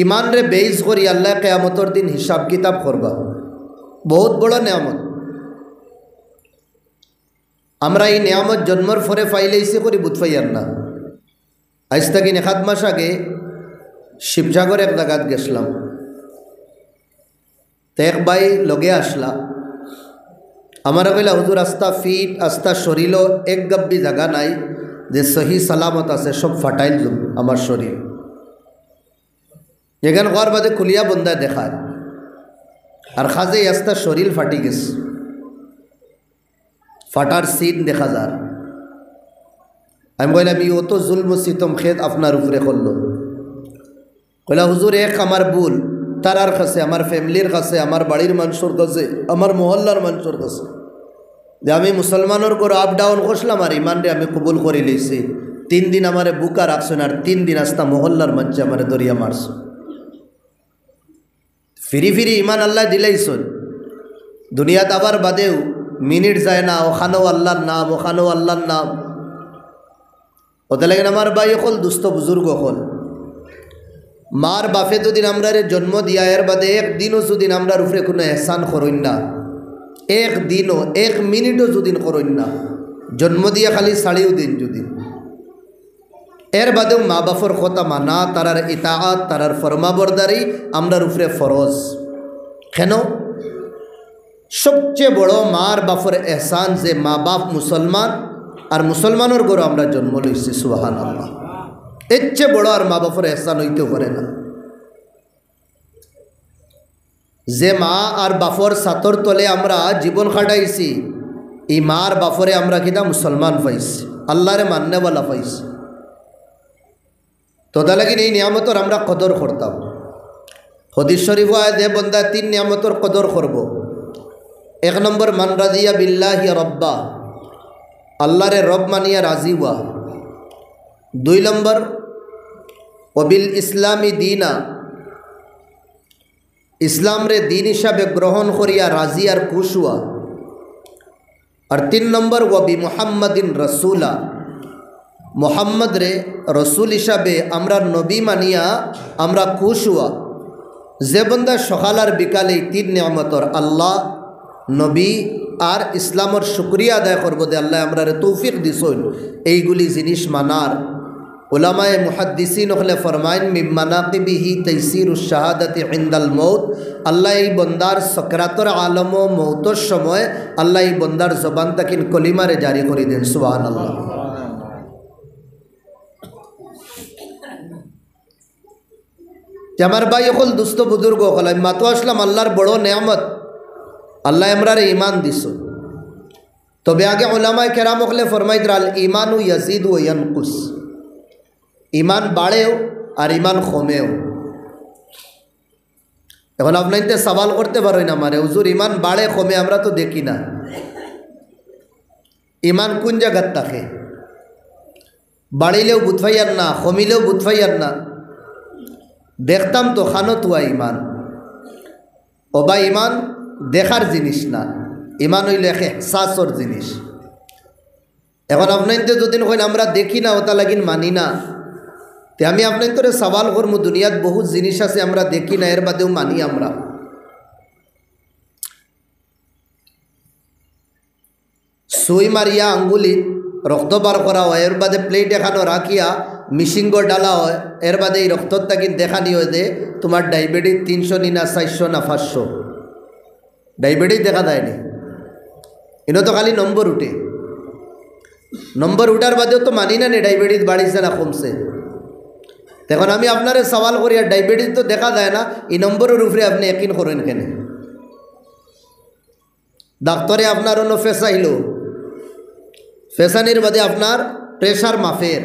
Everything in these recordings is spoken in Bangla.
ইমান রে বেইজ করি আল্লাহ কিয়ামতের দিন হিসাব কিতাব করবা। বহুত বড় নিয়ামত। আমরা এই নিয়ামত জন্মর পরে ফাইলেইছে করি বুঝফাইয়ার না। আজ থেকে 1 মাস আগে শিবসাগর এক জায়গাত গেছিলাম। তো এক ভাই লগে আসলা, আমার কইলা হুজুর আস্তা ফিট আস্তা শরীরও এক গব্বি জায়গা নাই যে সহি সালামত আছে, সব ফাটাইল আমার শরীর। এখান হওয়ার বাদে খুলিয়া বন্ধা দেখায় আর খাজে আস্তা শরীর ফাটি গেছে, ফাটার সিন দেখা যায়। আমি কইলাম ই অত জুলম সিতম খেদ আপনার উপরে করলো। কইলা হুজুর এক আমার ভুল, তারার কাছে, আমার ফ্যামিলির কাছে, আমার বাড়ির মানুষের কাছে, আমার মহল্লার মানুষের কাছে, যে আমি মুসলমানের করে আপ ডাউন করছিলাম আর ইমানরে আমি কবুল করে লইছি। 3 দিন আমারে বুকা রাখছেন আর 3 দিন আস্তা মহল্লার মানুষ আমারে দরিয়া মারছে। ফিরি ফিরি ইমান আল্লাহ দিলাইছেন, দুনিয়াত আবার বাদেও মিনিট যায় না, ওখানেও আল্লাহর নাম, ওখানেও আল্লাহর নাম। ওতে লাগেন আমার ভাই হল দুস্থ বুজুর্গ হল, মার বাপে যদিন আমরা জন্ম দিয়া এর বাদে একদিনও যদিন আমরার উপরে কোনো এহসান করইন না, একদিনও 1 মিনিটও যদিন করইন না, জন্ম দিয়া খালি ছাড়িও দিন যদি, এর বাদেও মা বাপর কথা মানা, তারার ইতাআত, তারার ফরমাবরদারি আমরার উপরে ফরজ। কেন? সবচেয়ে বড় মার বাপর এহসান যে মা বাপ মুসলমান আর মুসলমানের গরো আমরা জন্ম লইছি। সুবহানাল্লাহ, এর চেয়ে বড় আর মা বাপর এহসান হইতেও পারে না। যে মা আর বাপর সাতর তলে আমরা জীবন খাটাইছি, এই মার বাপরে আমরা কিনা মুসলমান পাইছি, আল্লাহরে মান্যওয়ালা পাইছি। তোদা লাগিন এই নিয়ামতর আমরা কদর করতাম। হাদিস শরীফ আয় যে বন্দা 3 নিয়ামতর কদর করব। 1 নম্বর মান রাদিয়া বিল্লাহি রব্বা, আল্লাহরে রব মানিয়া রাজি হওয়া। 2 নম্বর ওবিল ইসলামী দিনা, ইসলাম রে দিন হিসাবে গ্রহণ করিয়া রাজি আর খুশ হওয়া। আর 3 নম্বর ওবি মুহাম্মাদিন রসুলা, মোহাম্মদ রে রসুল হিসাবে আমরা নবী মানিয়া আমরা খুশ হওয়া। যে বন্দা সকাল আর বিকালে 3 নিয়ামতর আল্লাহ, নবী আর ইসলামর শুকরিয়া আদায় করব দে আল্লাহ আমরা তৌফিক দিছইন এইগুলি জিনিস মানার। উলামায়ে মুহাদ্দিসিন হলে ফরমাইন মিন মানাকিবিহি তাইসিরুশ শাহাদাতি ইনদাল মউত, আল্লাহ এই বন্দার সকরাতর আলম ও মৌতর সময় আল্লাহ এই বন্দার জবান তাকিন কলিমারে জারি করে দেন। সুবহানাল্লাহ। আমার ভাই হল দুস্থ বুজুর্গ হল, আমি মাতো আসলাম আল্লাহর বড় নেয়ামত, আল্লাহ আমরার ইমান দিস। তবে আগে উলামায়ে কেরাম হলে ফরমাইদ আল ইমানু ইয়াজিদু ওয়া ইয়ানকুস, ইমান বাড়েও আর ইমান কমেও। এখন আপনাইতে সওয়াল করতে পারেন আমারে, হুজুর ইমান বাড়ে কমে আমরা তো দেখি না, ইমান কোন জায়গাত থাকে? বাড়িলেও বুঝফাইয়ার না, কমিলেও বুঝফাইয়ার না। দেখতাম তো খানো তুয়া ইমান, ওবা ইমান দেখার জিনিস না, ইমান হইলে এহসাসর জিনিস। এখন আপনাইতে যদি কইন আমরা দেখি না ওটা লাগিন মানি না, তে আমি আপনার তোরে সওয়াল করবো, দুনিয়াত বহুত জিনিস আছে আমরা দেখি না, এর বাদেও মানি আমরা। সুই মারিয়া আঙ্গুলিত রক্ত বার করা হয়, এর বাদে প্লেট এখানো রাখিয়া মিশিঙ্গ ডালা হয়, এর বাদে এই রক্তর তাকিন দেখানি হয় যে তোমার ডায়াবেটিস 300 নি না 400 না 500, ডায়াবেটিস দেখা দেয়নি। এনে তো খালি নম্বর উঠে, নম্বর উঠার বাদেও তো মানি না নে ডায়াবেটিস বাড়িছে না কমছে। এখন আমি আপনারে সওয়াল করি, আর ডায়াবেটিস তো দেখা যায় না, এই নম্বরের উপরে আপনি ইয়াকিন করেন কেন? ডাক্তারে আপনার অন্য ফেসাইল, ফেসানির বাদে আপনার প্রেশার মাফের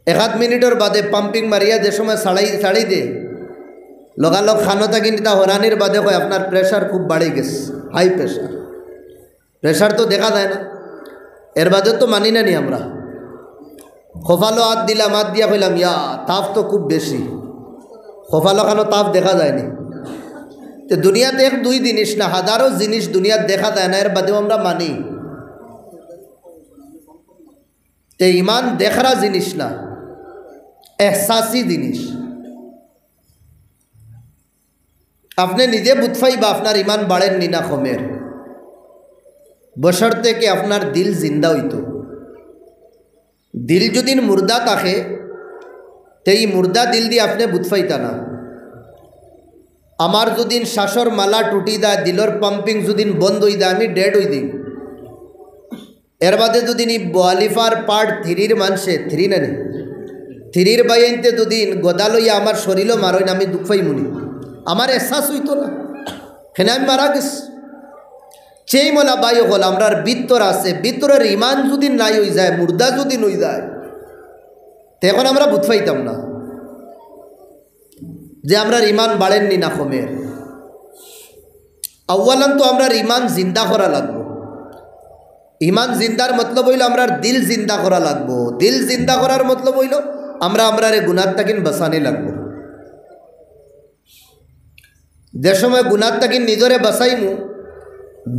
1 মিনিটের বাদে পাম্পিং মারিয়া যে সময় ছাড়াই দে লগালগ খানো থাকি তা হরানির বাদে কয় আপনার প্রেশার খুব বাড়ে গেছে, হাই প্রেশার। প্রেশার তো দেখা যায় না, এর বাদে তো মানি না নি আমরা। খোফালো হাত দিলাম, হাত দিয়া কইলাম ইয়া তাপ তো খুব বেশি, খোফালো খানো তাপ দেখা যায়নি। তো দুনিয়াতে 1-2 জিনিস না, হাজারো জিনিস দুনিয়াতে দেখা যায় না, এর বাদেও আমরা মানি। তো ইমান দেখারা জিনিস না, এহসাসি জিনিস। আপনি নিজে বুঝফাইবা আপনার ইমান বাড়েন নি না কমের, বশর্তে কি আপনার দিল জিন্দা হইত। দিল যদি মুর্দা থাকে তো এই মুর্দা দিল দিয়ে আপনি বুঝফাইতা না। আমার যদি শ্বাসর মালা টুটি দেয়, দিলর পাম্পিং যদি বন্ধ হয়ে দেয়, আমি ডেড হয়ে দিই। এর বাদে যদি বোয়ালিফার পার্ট থ্রির মানুষে থ্রি না নেই থ্রির বাইনতে দুদিন গদা লইয়া আমার শরীরও মারই না, আমি দুঃখ পাই মুনি, আমার এহসাস হইতো না, হেনে আমি মারা গেছি। সেই মোলা বাই হল আমরার ভিতর আছে, ভিতরের ইমান যদি নাই হয়ে যায়, মুর্দা যদি নই যায়, তখন আমরা বুঝ পাইতাম না যে আমরার ইমান বাড়েননি না কমের। আউ্বালান তো আমরার ইমান জিন্দা করা লাগবো। ইমান জিন্দার মতলব হইল আমরার দিল জিন্দা করা লাগবো। দিল জিন্দা করার মতলব হইল আমরা আমরার গুনার তাকিন বাঁচানি লাগবো। যে সময় গুনার তাকিন নিজরে বাঁচাইমু,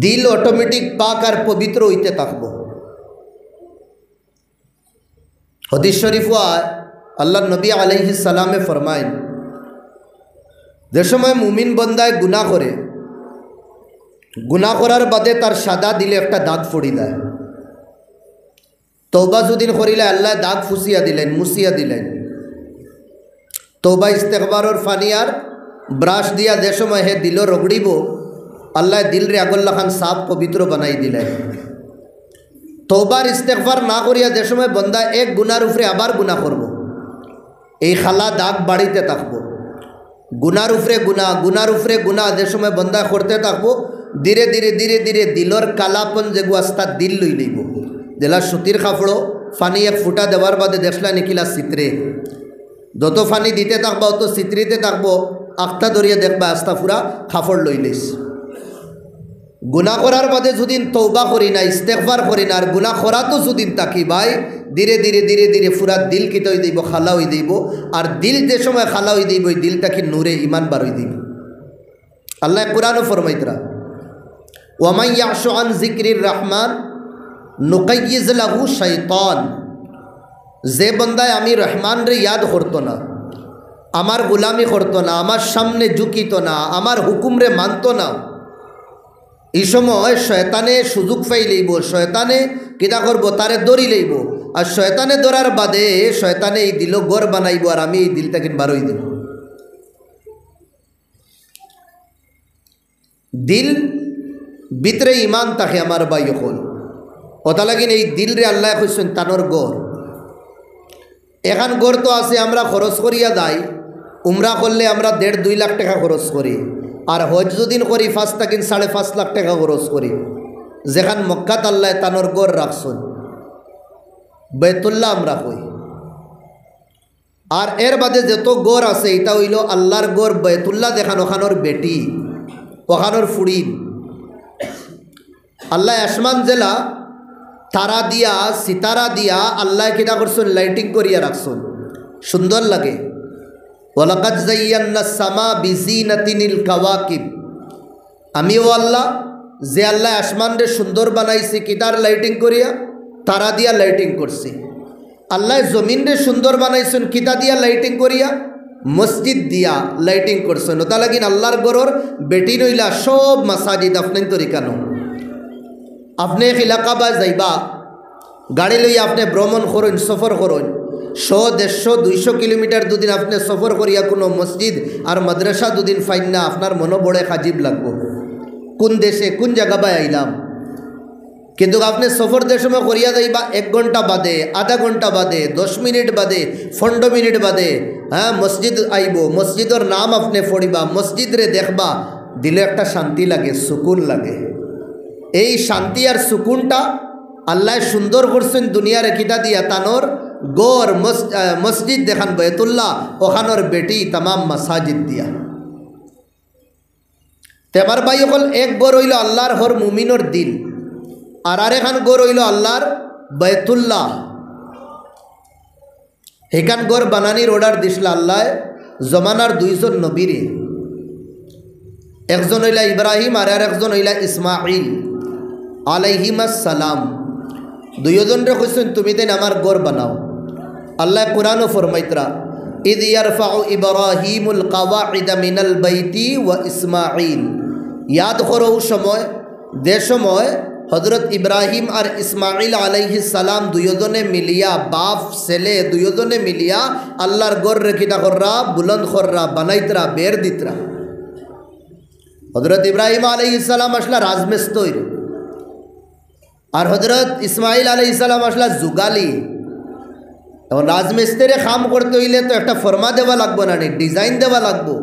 দিল অটোমেটিক পাক আর পবিত্র হইতে থাকবো। হাদিস শরীফ আল্লাহ নবী আলাইহিস সালামে ফরমাইন, যে সময় মুমিন বন্দায় গুনাহ করে, গুনাহ করার বাদে তার সাদা দিলে একটা দাগ ফড়ি দেয়। তওবা যদিন করিলে আল্লাহ দাগ ফুসিয়া দিলেন, মুসিয়া দিলেন। তওবা ইস্তেগফারর ফানি আর ব্রাশ দিয়া যে সময় হে দিল রগড়িব, আল্লাহ দিল রে আগল্লা খান সাফ পবিত্র বানাই দিলেন। তওবার ইস্তেগফার না করিয়া যে সময় বন্দা এক গুনার উপরে আবার গুনাহ করব, এই খালা দাগ বাড়িতে থাকবো। গুনার উপরে গুনাহ, গুনার উপরে গুনাহ যে সময় বন্দা করতে থাকবো, ধীরে ধীরে ধীরে ধীরে দিলর কালাপন যেগু আস্তা দিল লই লইব। যেলা সুতির কাপড়ো ফানি এক ফুটা দেওয়ার বাদে দেখলা নিকিলা চিত্রে, যত ফানি দিতে থাকবা অত চিত্রিতে থাকবো, আখটা ধরিয়ে দেখবা আস্তা ফুরা কাপড় লই লইস। গুনাহ করার বাদে যদি তওবা করি না, ইস্তেগফার করি না, আর গুনাহ করা তো যদি তাকি ভাই, ধীরে ধীরে ধীরে ধীরে ফুরা দিল কিত হয়ে দিব, খালা হয়ে দিব। আর দিল যে সময় খালা হয়ে দিব, ওই দিলটাকে নূরে ইমান বার হয়ে দিব। আল্লাহ কুরআনও ফরমাইতরা, ওয়ামান ইয়াশু আন যিকরির রহমান নুকাইয়িজ লাহু শাইতান। যে বন্দায় আমি রহমান রে ইয়াদ করতো না, আমার গোলামি করতো না, আমার সামনে ঝুঁকিত না, আমার হুকুম রে মানতো না, এই সময় শয়তানে সুযোগ পাই লইব, শয়তানে কিতা করবো, তারে দড়ি লইব। আর শয়তানে ধরার বাদে শয়তানে এই দিল গড় বানাইব, আর আমি এই দিলটাকে বারোই দিব। দিল ভিতরে ইমান থাকে আমার বাই হল, কথা লাগিন এই দিল রে আল্লাহ কইছেন তানোর গড়। এখান গড় তো আছে, আমরা খরচ করিয়া যাই, উমরা করলে আমরা 1.5-2 লাখ টাকা খরচ করি, আর হজ যদিন করি 5 থেকে 5.5 লাখ টাকা খরচ করি। যেখান মক্কাত আল্লাহ তানোর গড় রাখছেন, বাইতুল্লাহ আমরা কই। আর এর বাদে যত গড় আছে, এটা হইল আল্লাহর গড় বাইতুল্লাহ, দেখান ওখানোর বেটি, ওখানোর ফুড়িন। আল্লাহ আসমান জেলা তারা দিয়া, সিতারা দিয়া আল্লাহ কিনা করছেন, লাইটিং করিয়া রাখছেন, সুন্দর লাগে। ওয়ালাকাদ যায়্যানাস সামা বিজিনাতিনিল কাওয়াকিব। আমিও আল্লাহ, যে আল্লাহ আসমান রে সুন্দর বানাইছে, কিতার লাইটিং করিয়া, তারা দিয়া লাইটিং করছে। আল্লাহ জমিন রে সুন্দর বানাইছেন, কিতা দিয়া লাইটিং করিয়া, মসজিদ দিয়া লাইটিং করছেন। ওটা লাগিন আল্লাহর গরর বেটি নইলা সব মাসাজিদ আপনার তরিকানো। আপনি এক এলাকা বা যাইবা, গাড়ি লইয়া আপনি ভ্রমণ করুন, সফর করুন, 100-150-200 কিলোমিটার দুদিন আপনি সফর করিয়া কোনো মসজিদ আর মাদ্রাসা দুদিন ফাইন না, আপনার মনো বড়ে খাজিব লাগবো, কোন দেশে কোন জায়গা বা আইলাম। কিন্তু আপনি সফর যে সময় করিয়া যাইবা, 1 ঘন্টা বাদে, আধা ঘন্টা বাদে, 10 মিনিট বাদে, 15 মিনিট বাদে, হ্যাঁ মসজিদ আইব, মসজিদের নাম আপনি পড়িবা, মসজিদ রে দেখবা, দিলে একটা শান্তি লাগে, সুকুন লাগে। এই শান্তি আর সুকুনটা আল্লাহ সুন্দর করছেন দুনিয়ার কিতা দিয়া, তানোর গড় মসজিদ দেখান বাইতুল্লাহ, ওখানোর বেটি তামাম মাসাজিদ দিয়া। তেমার ভাই হল এক গড় হইল আল্লাহর হর মুমিনর দিল, আর আরেখান গড় হইল আল্লাহর বাইতুল্লাহ। এখান গড় বানানির অর্ডার দিছিল আল্লাহ জমানার 2 জন নবীরে, একজন হইলা ইব্রাহিম আর একজন হইলা ইসমাইল আলাইহিমাস সালাম। 2 জনরে কইছেন তুমি দেন আমার গড় বানাও। আল্লাহ কুরআনও ফরমাইতরা, ইদ ইয়ারফাউ ইব্রাহিমুল কাওয়াইদা মিনাল বাইতি ওয়া ইসমাঈল। ইয়াদ করো সময় যে সময় হজরত ইব্রাহিম আর ইসমাইল আলাইহিস সালাম দুইজনে মিলিয়া বাপ ছেলে দুইজনে মিলিয়া আল্লাহর গড় রেখিটা কররা বুলন্দ কররা বানাইতরা বের দিতরা। হজরত ইব্রাহিম আলাইহিস সালাম আসলা রাজমিস্ত্রি আর হজরত ইসমাইল আলাইহিস সালাম আসলা যুগালি। এখন রাজমিস্ত্রি কাম করতে হইলে তো একটা ফর্মা দেওয়া লাগবো না, ডিজাইন দেওয়া লাগবো।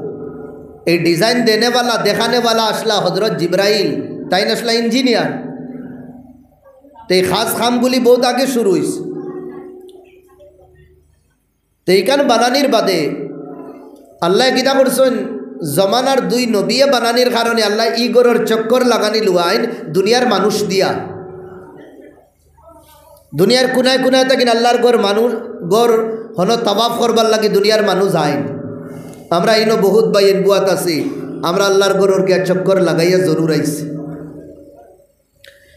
এই ডিজাইন দেনেওয়ালা দেখানেওয়ালা আসলা হজরত জিব্রাইল, তাই না আসলা ইঞ্জিনিয়ার। তো এই খাস কামগুলি বহুত আগে শুরু হয়েছে। তো এইখান বানানির বাদে আল্লাহ কিতা করছেন, জমানার দুই নবিয়ে বানানির কারণে আল্লাহ ই গড়ের চক্কর লাগানি লুয়াইন দুনিয়ার মানুষ দিয়া। দুনিয়ার কোনায় কোনায় থাকেন আল্লাহর গড় মানুষ গড় হন তাওয়াফ করবার লাগে দুনিয়ার মানুষ আইন। আমরা ইনো বহুত বাইন বুয়াত আছি, আমরা আল্লাহর গড়ের গিয়া চক্কর লাগাইয়া জরুর আইছি।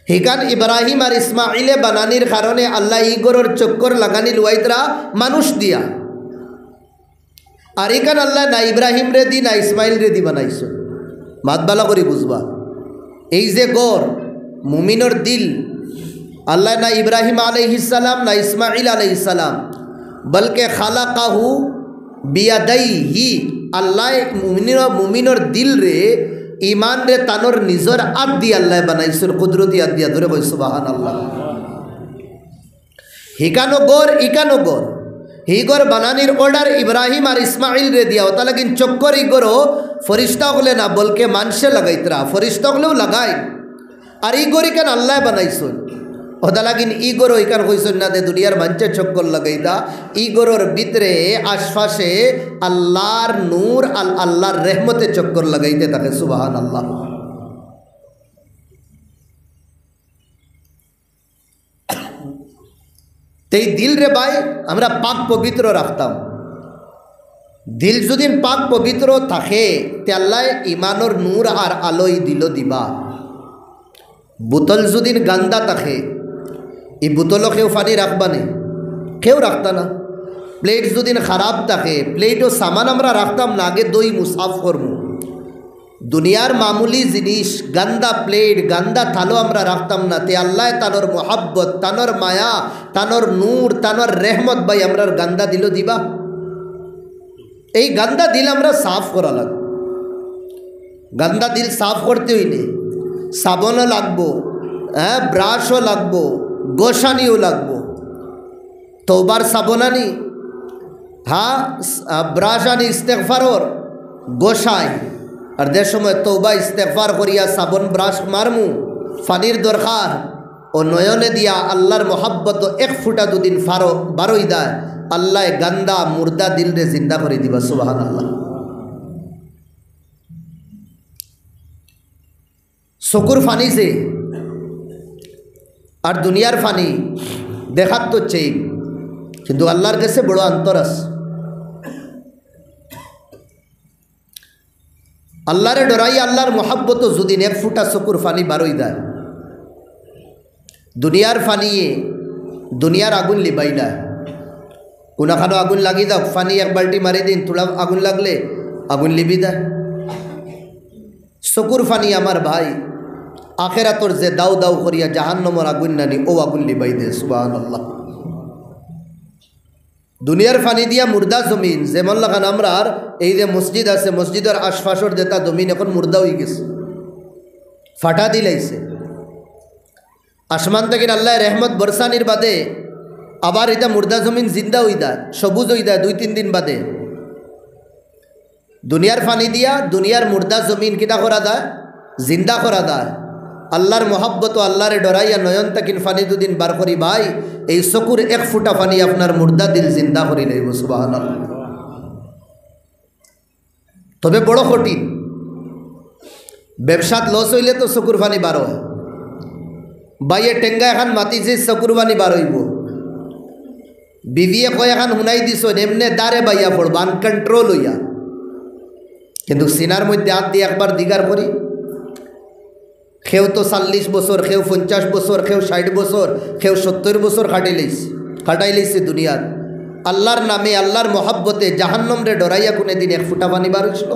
হিকান ইব্রাহিম আর ইসমাইলে বানানির কারণে আল্লাহ ই গড়ের চক্কর লাগানি লুয়াইতরা মানুষ দিয়া। আর এখান আল্লাহ না ইব্রাহিম রেদি না ইসমাইল রেদি বানাইছ। মাতবালা করি বুঝবা, এই যে গড় মুমিনর দিল আল্লাহ না ইব্রাহিম আলাইহিস সালাম না ইসমাইল আলাইহিস সালাম বলকে খালাকাহু বিয়াদাইহি, আল্লাহ মুমিনর দিল রে ইমান রে তানোর নিজর আদ দিয়ে আল্লাহ বানাইছেন, কুদরতি আদ দিয়া। ধরে কই সুবহানাল্লাহ। হিকানো গড় ইকানো গড়, হি গড় বানানির অর্ডার ইব্রাহিম আর ইসমাইল রে দিয়া। ওটা লাগিন চক্কর ই গড় ফরিস্তা হলে না বলকে মানুষে লাগাইতরা, ফরিস্তা হলেও লাগাই। আর ই গড়ি কেন আল্লাহ বানাইছেন, ওটা লাগিন ই গড় ইকান কইছেন না দে দুনিয়ার মানুষে চক্কর লাগাইতা। ই গড়ের ভিতরে আশপাশে আল্লাহর নূর আল্লাহর রহমতে চক্কর লাগাইতে থাকে। সুবহানাল্লাহ। এই দিল রে ভাই আমরা পাক পবিত্র রাখতাম। দিল যদি পাক পবিত্র থাকে তে আল্লাহ ইমানোর নূর আর আলোই দিল দিবা। বোতল যদি গান্দা থাকে এই বোতলও কেউ পানি রাখবা নেই, কেউ রাখতা না। প্লেট যদি খারাপ থাকে প্লেটও সামান আমরা রাখতাম না, আগে দই মুসাফ করবো। দুনিয়ার মামুলি জিনিস গান্দা প্লেট গান্দা থালো আমরা রাখতাম না। তে আল্লাহ তানোর মোহাব্বত তানোর মায়া তানোর নূর তানোর রেহমত ভাই আমরা গান্দা দিল দিবা। এই গান্দা দিল আমরা সাফ করা লাগবে। গান্দা দিল সাফ করতে হইলে সাবনও লাগবো, হ্যাঁ ব্রাশও লাগবো, গোসানিও লাগবো। তওবার সাবন আনি, হ্যাঁ ব্রাশ আনি ইস্তেগফারর গোসাই। আর যে সময় তওবা ইস্তেগফার করিয়া সাবন ব্রাশ মারমু ফানির দরকার ও নয়নে দিয়া আল্লাহর মোহাব্বত এক ফুটা দুদিন ফারো বারোই দেয়, আল্লাহ গান্দা মুর্দা দিল রে জিন্দা করে দিবা। সুবহানাল্লাহ। চকুর ফানি যে আর দুনিয়ার ফানি দেখার তো চাই, কিন্তু আল্লাহর কাছে বড় অন্তর আছে। আল্লাহরে ডরাই আল্লাহর মোহাব্বত যদি এক ফুটা চকুর ফানি বারোই দেয়। দুনিয়ার ফানিয়ে দুনিয়ার আগুন লিবাই না। কোনখানো আগুন লাগি দাও, ফানি এক বাল্টি মারি দিন, তোলা আগুন লাগলে আগুন লিবি দেয়। চকুর ফানি আমার ভাই আখেরাতর যে দাউ দাউ করিয়া জাহান্নামের আগুন নানি ও আগুন লিবাই দে। সুবহানাল্লাহ। দুনিয়ার ফানি দিয়া মুর্দা জমিন যেমন লাগান আমরা এই যে মসজিদ আছে মসজিদের আশপাশর যেটা জমিন এখন মুর্দা হয়ে গেছে, ফাটা দিলাইছে। আসমান থেকে আল্লাহ রহমত বরসানির বাদে আবার এটা মুর্দা জমিন জিন্দা হয়ে যায়, সবুজ হয়ে যায় 2-3 দিন বাদে। দুনিয়ার ফানি দিয়া দুনিয়ার মুর্দা জমিন কিতা করা যায়, জিন্দা করা যায়। আল্লাহর মোহাব্বত আল্লাহরে ডরাইয়া নয়ন তাকিন ফানি দুদিন বার করি ভাই, এই চকুর এক ফুটা ফানি আপনার মুর্দা দিল জিন্দা করি লইব। সুবহানাল্লাহ। তবে বড় কঠিন, ব্যবসাত লস হইলে তো চকুর ফানি বার হয়। বাইয়ে টেঙ্গা এখন মাতিছে চকুর ফানি বার হইব। বিবিয়ে কয় এখন শুনাই দিছ এমনে দাঁড়ে বাইয়া পড়ব আনকন্ট্রোল হইয়া, কিন্তু সিনার মধ্যে হাত দিয়ে একবার দিগার করি। কেউ তো 40 বছর, কেউ 50 বছর, কেউ 60 বছর, কেউ 70 বছর কাটাই লাইছে দুনিয়ার। আল্লাহর নামে আল্লাহর মহাব্বতে জাহান্নাম রে ডরাইয়া কোনে দিন এক ফুটা পানি বার হয়েছিল?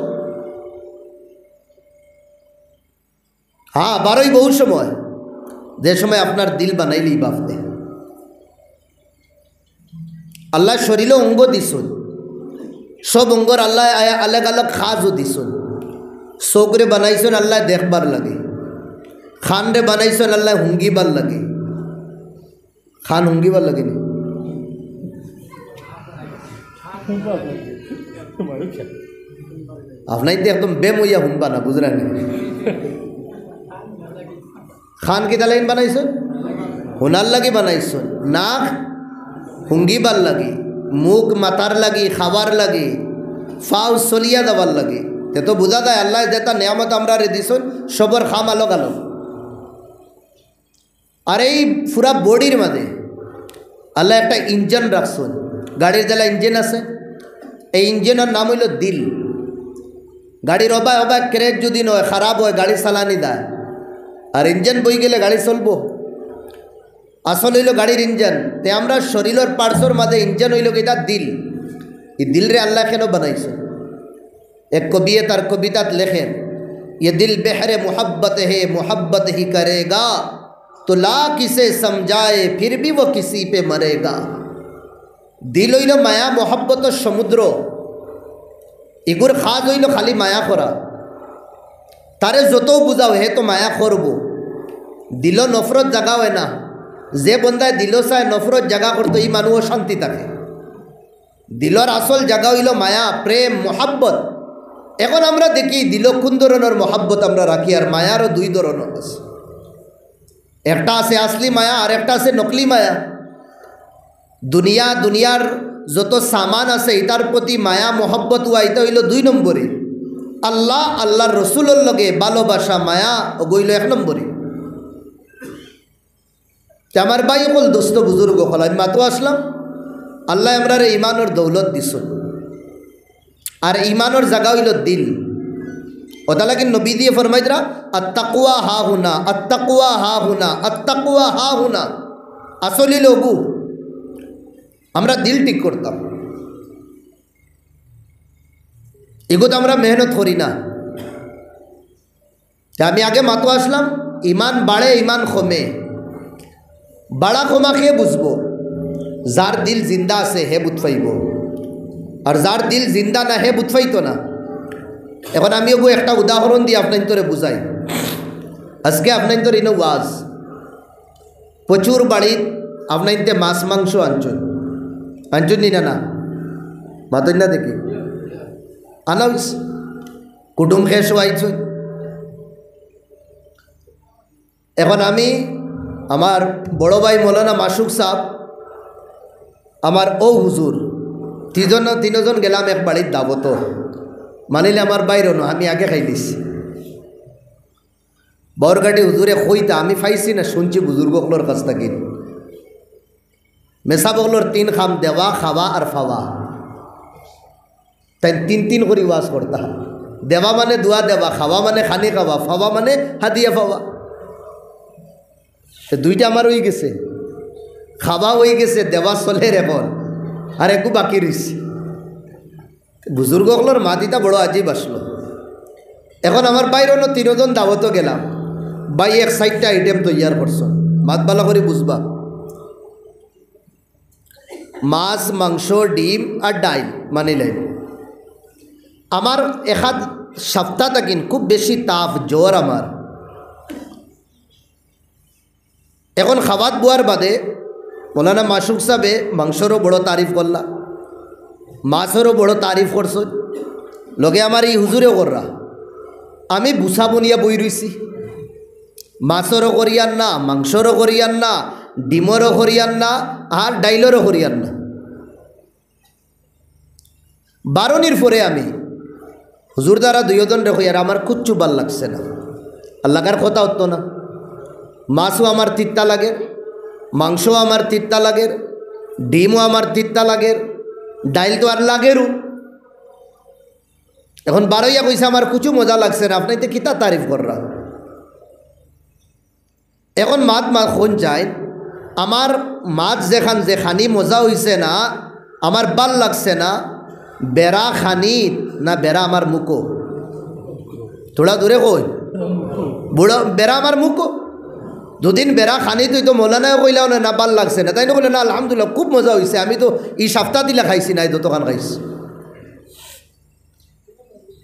হ্যাঁ, বারোই বহু সময়, যে সময় আপনার দিল বানাইলি বাপতে। আল্লাহ শরীরে অঙ্গ দিছুন, সব অঙ্গর আল্লাহ আলাগ আলাগ খাজও দিছুন। চোখরে বানাইছেন আল্লাহ দেখবার লাগে, খান রে বানাইছেন আল্লাহ হুঙ্গিবার লাগে। খান হুঙ্গিবার লাগে না? আপনার তো একদম বেমইয়া হুনবা না, বুঝলেন? খান কি তাহলে বানাইছেন? হুনার লাগি বানাইছেন। নাক হুঙ্গিবার লাগে, মুখ মাতার লাগি, খাবার লাগে, ফাউ চলিয়া দেবার লাগে। তে তো বোঝা যায় আল্লাহ যেটা নিয়ামত আমরা রে দিছুন সবর খাম আলোক আলোক। আর এই পুরা বডির মাঝে আল্লাহ একটা ইঞ্জিন রাখছেন। গাড়ির জেলা ইঞ্জিন আছে, এই ইঞ্জিনের নাম হইল দিল। গাড়ির অবায় অবায় ক্রেজ যদি নয়, খারাপ হয়, গাড়ি চালানি দেয়, আর ইঞ্জিন বই গেলে গাড়ি চলবো। আসল হইল গাড়ির ইঞ্জিন। তে আমরা শরীরের পার্শ্বর মাঝে ইঞ্জিন হইল এটা দিল। এই দিল রে আল্লাহ কেন বানাইছে? এক কবি তার কবিতাত লেখেন, ये दिल बहरे मोहब्बत है मोहब्बत ही करेगा तो ला किसे समझाए फिर भी वो किसी पे मरेगा। दिल হইল মায়া মোহাব্বতের সমুদ্র। এগুর খাজ হইল খালি মায়া করা। তারে যত বুঝাও হে তো মায়া করব। দিল নফরত জাগা হয় না। যে বন্দায় দিল চায় নফরত জাগা করতো, এই মানুষ শান্তি থাকে। দিলর আসল জাগা হইল মায়া, প্রেম, মোহাব্বত। এখন আমরা দেখি দিল কোন ধরনের মহাব্বত আমরা রাখি, আর মায়ারও দুই ধরনের আছে। একটা আছে আসলি মায়া, আর একটা আছে নকলি মায়া। দুনিয়ার যত সামান আছে এটার প্রতি মায়া মহব্বত হওয়া, এটা হইল 2 নম্বরে। আল্লাহ আল্লাহর রসুলের লগে ভালোবাসা মায়া গইল 1 নম্বরে। আমার ভাই বল দোস্ত বুজুর্গ হল, আমি মাতো আসলাম। আল্লাহ আমরা ইমানের দৌলত দিস, আর ইমানের জায়গা হইল দিল। ওটা লাগে নবী দিয়ে ফরমাইদরা আত্তাকুয়া হা হুনা, আত্তাকুয়া হা হুনা, আত্তাকুয়া হা হুনা। আসলে লঘু আমরা দিল ঠিক করতাম, এগুলো আমরা মেহনত করি না। আমি আগে মাতো আসলাম, ইমান বাড়ে ইমান কমে। বাড়া কমা খেয়ে বুঝবো, যার দিল জিন্দা আছে হে বুঝফাইব, আর যার দিল জিন্দা না হে বুঝফাইতো না। এখন আমি ওগো একটা উদাহরণ দিয়ে আপনার তোরে বুঝাই। আজকে আপনার তোর ইনো ওয়াজ প্রচুর বাড়ির আপনার মাছ মাংস আনছুন নি না মাতই না দেখি আনা কুটুম খেয়ে শোয়াইছুন। এখন আমি আমার বড় ভাই মৌলানা মাসুক সাহ, আমার ও হুজুর তিনজন গেলাম এক বাড়ির দাবত। মানিলে আমার বাইর ন, আমি আগে খাই দিছি। বরগাটি হুজুরে কইতা আমি পাইছি না, শুনছি বুজুর্গগুলোর কাছ থেকে। মেসা বগলোর 3 খাম দেওয়া, খাওয়া আর ফাওয়া, তাই 3 করে ওয়াজ করতা। দেওয়া মানে দোয়া দেওয়া, খাওয়া মানে খানি খাওয়া, ফাওয়া মানে হাদিয়া ফাওয়া। দুইটা আমার হয়ে গেছে, খাওয়া হয়ে গেছে, দেওয়া চলে এখন, আর একটু বাকি রয়েছে। বুজুর্গগুলোর মাতিটা বড় আজীব আসলো। এখন আমার বাইরে 3 জন দাওয়াতও গেলাম, বাই 160টা আইটেম তৈয়ার করছো। মাত বালা করে বুঝবা, মাছ, মাংস, ডিম আর ডাইল মানিলেন। আমার এখাদ সপ্তাহ থাকিন খুব বেশি তাপ জ্বর আমার। এখন খাবাত বুয়ার বাদে মৌলানা মাসুক সাহেবে মাংসরও বড় তারিফ করলা, মাছেরও বড় তারিফ করছ, লগে আমার এই হুজুরেও কররা। আমি বুসা বনিয়া বই রইছি, মাছেরও করিয়ান না, মাংসরও করিয়ান না, ডিমরও করিয়ান না, আর ডাইলেরও করিয়ান না। বারণির পরে আমি হুজুর দ্বারা 2 জন রেখো, আর আমার কুচ্ছু ভাল লাগছে না। আল্লাহর কথা হতো না। মাছও আমার তিত্তা লাগে, মাংসও আমার তিত্তা লাগে, ডিমও আমার তিত্তা লাগে, ডাইল তো আর লাগেরও। এখন বারোইয়া কইসা আমার কিছু মজা লাগছে না, আপনি তো কিতা তারিফ কররা। এখন মাছ কোন যায়, আমার মাছ যেখানি মজা হইছে না, আমার ভাল লাগছে না বেড়া খানি না বেড়া আমার মুখো, থোড়া দূরে কই বুড়ো বেড়া আমার মুখো। দুদিন বেড়া খানি তুই তো মৌলানায় কইলাও না ভাল লাগছে না, তাই না বলে না আলহামদুলিল্লাহ খুব মজা হয়েছে, আমি তো এই সপ্তাহ দিলে খাইছি না, এই দোকান খাইছি।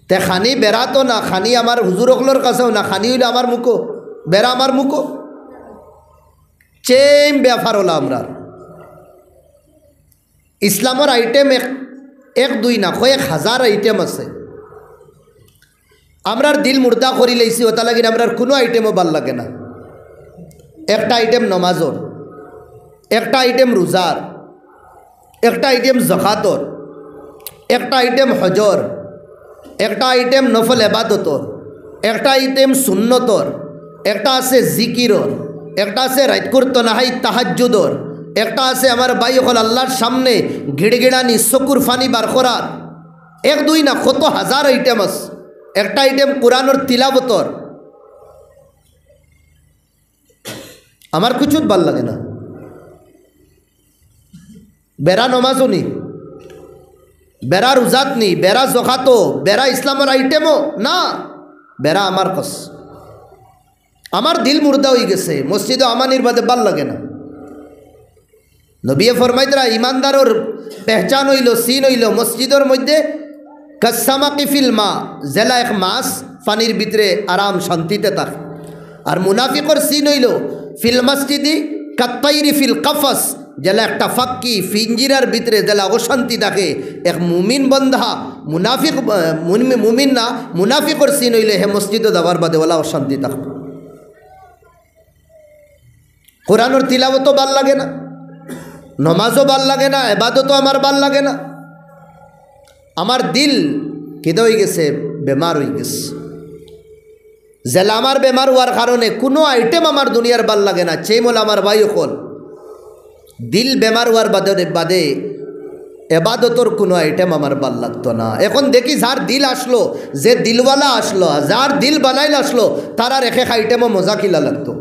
তে খানি বেড়া তো না, খানি আমার হুজুরকলোর কাছেও না, খানি হইলে আমার মুখো, বেড়া আমার মুখো। চেম ব্যাপার হলো আমরা ইসলামের আইটেম এক দুই না কয়েক হাজার আইটেম আছে। আমরার দিল মুর্দা করি লাইছি, ওটা লাগিন আমরার কোনো আইটেমও ভাল লাগে না। একটা আইটেম নমাজর, একটা আইটেম রোজার, একটা আইটেম জাকাতর, একটা আইটেম হজর, একটা আইটেম নফল এবাদতর, একটা আইটেম সুন্নতর, একটা আছে জিকিরর, একটা আছে রাত করতো নাহাই তাহাজ্জুদর, একটা আছে আমার ভাই হল আল্লাহর সামনে গিড়গিড়ানি চকুর ফানি বার করার। এক দুই না কত হাজার আইটেম আছে। একটা আইটেম কোরআনের তিলাবতর। আমার কিছুত ভাল লাগে না। বেড়া নমাজও নি, বেড়া রোজাত নি, বেড়া জখাতো, বেড়া ইসলামের আইটেমও না, বেড়া আমার কস। আমার দিল মুর্দা হয়ে গেছে, মসজিদে আমানির বাদে ভাল লাগে না। নবিয়ে ফরমাইতরা ইমানদারর পেহচান হইল, সিন হইল মসজিদের মধ্যে কাসামাকি ফিল মা, জেলা এক মাছ পানির ভিতরে আরাম শান্তিতে থাকে। আর মুনাফিকর সিন হইল ফিল মসজিদি কাত্তাইরি ফিল কাফাস, জেলা একটা ফাক্কি ফিঞ্জিরার ভিতরে জেলা অশান্তি থাকে। এক মুমিন বন্ধা মুনাফিক মুমিন না মুনাফিকর সিন হইলে হে মসজিদে যাওয়ার বাদে ওলা অশান্তি থাকবে। কোরআনের তিলাওয়াতও ভাল লাগে না, নমাজও ভাল লাগে না, এবাদতও আমার ভাল লাগে না। আমার দিল কেদে হয়ে গেছে, বেমার হয়ে গেছে। জেলা আমার বেমার হওয়ার কারণে কোনো আইটেম আমার দুনিয়ার ভাল লাগে না। চেমল আমার ভাই হল দিল বেমার হওয়ার বাদে এবাদতর কোনো আইটেম আমার ভাল লাগতো না। এখন দেখি যার দিল আসলো, যে দিলওয়ালা আসলো, যার দিল বানাইল আসলো, তার আর এক এক আইটেমও মজা কিলা লাগতো।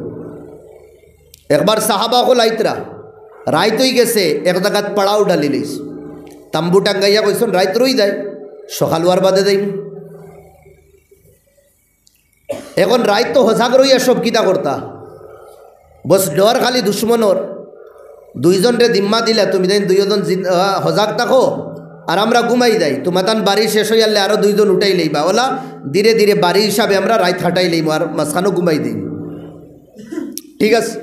একবার সাহাবা হল আইতরা রাইত হয়ে গেছে, এক জায়গাত পাড়াও ডালি লইস, তাম্বু টাঙ্গাইয়া কইসন রাইত রই যায়, সকাল হওয়ার বাদে যাই। এখন রাইত তো হজাগ রইয়া সব কিতা করতা, বস ডর খালি দুশ্মনর। দুইজন রে জিম্মা দিলা, তুমি দেন দুইজন হজাগ থাকো আর আমরা ঘুমাই যাই। তোমার তান বাড়ি শেষ হয়ে গেলে আরও দুইজন উঠাই লইবা, ওলা ধীরে ধীরে বাড়ি হিসাবে আমরা রাইত হাঁটাই লইব আর মাঝখানেও ঘুমাই দিই। ঠিক আছে,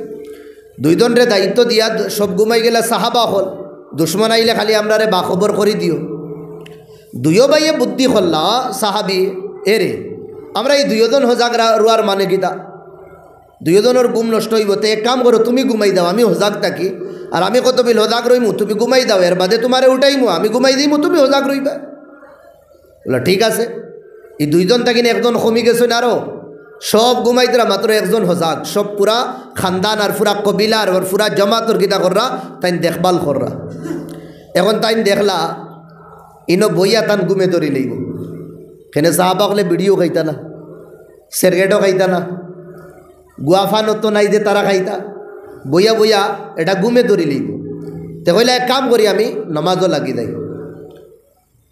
দুইজন রে দায়িত্ব দিয়া সব ঘুমাই গেলে সাহাবা হল, দুশ্মন আইলে খালি আমরা রে বাখবর করে দিও। দুইও ভাইয়ে বুদ্ধি করলা সাহাবি এরে আমরা এই দুইজন হজাগ রুয়ার মানে গীতা, দুইজনের ঘুম নষ্ট হইব। তো এক কাম করো, তুমি ঘুমাই দাও, আমি হজাগ থাকি, আর আমি কত বিল হজাগ রইমু, তুমি ঘুমাই দাও, এর বাদে তোমারে উঠাইমু, আমি ঘুমাই দিইমু, তুমি হজাগ রইবা। বলে ঠিক আছে। এই দুইজন থাকি একজন কমি গেছেন, আরও সব ঘুমাইতরা, মাত্র একজন হজাগ। সব পুরা খানদান আর পুরা কবিলার আর পুরা জমাতর গীতা কররা, তাই দেখভাল কররা। এখন তাই দেখলা ইনো বইয়া তান ঘুমে ধরি লইব। কেনে সাহাবা হলে বিড়িও খাইতা না, সিগারেটও খাইতা না, গুয়াফানো তো নাই যে তারা খাইতা, বইয়া বইয়া এটা ঘুমে ধরি লইব। তে কইলা এক কাম করি, আমি নমাজও লাগি দেয়।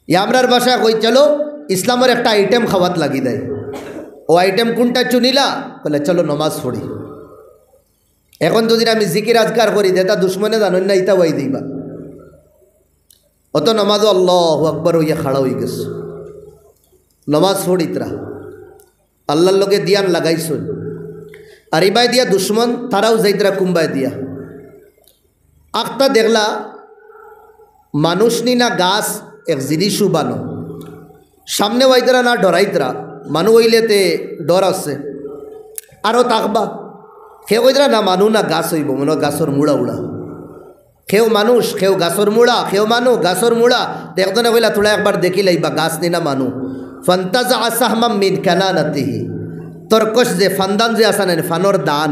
আমরার বাসায় কই চলো ইসলামের একটা আইটেম খাওয়াত লাগি দেয়। ও আইটেম কোনটা চুনিলা, বলে চলো নমাজ পড়ি। এখন যদি আমি জিকির আজকার করি, দেতা দুশ্মনে জানেন না ইতা ওয়াই দিবা, অত নমাজও আল্লাহু আকবার হইয়া খাড়া হয়ে গেছে। নমাজ পড়িতরা আল্লাহর লোকে দিয়ান লাগাইছুন, আর ইবাই দিয়া দুশ্মন তারাও যাইতরা কুম্বাই দিয়া। আখটা দেখলা মানুষ নি না গাছ এক জিনিসও বানো, সামনে ওয়াইতরা না ডরাইতরা, মানু হইলেতে ডর আছে আরও তাকবা। কেউ কইতরা না মানু না গাছ হইব, মনে গাছর মুড়া উড়া। কেউ মানুষ, কেউ গাছর মুড়া, কেউ মানু গাছর মুড়া। দেখজনে কইলা তোলা একবার দেখি লাইবা গাছ নি না মানু। ফান্তাজা আসাহমাম মিন কানানাতিহি, তরকশ যে ফান্দান যে আসা নেন ফানোর দান,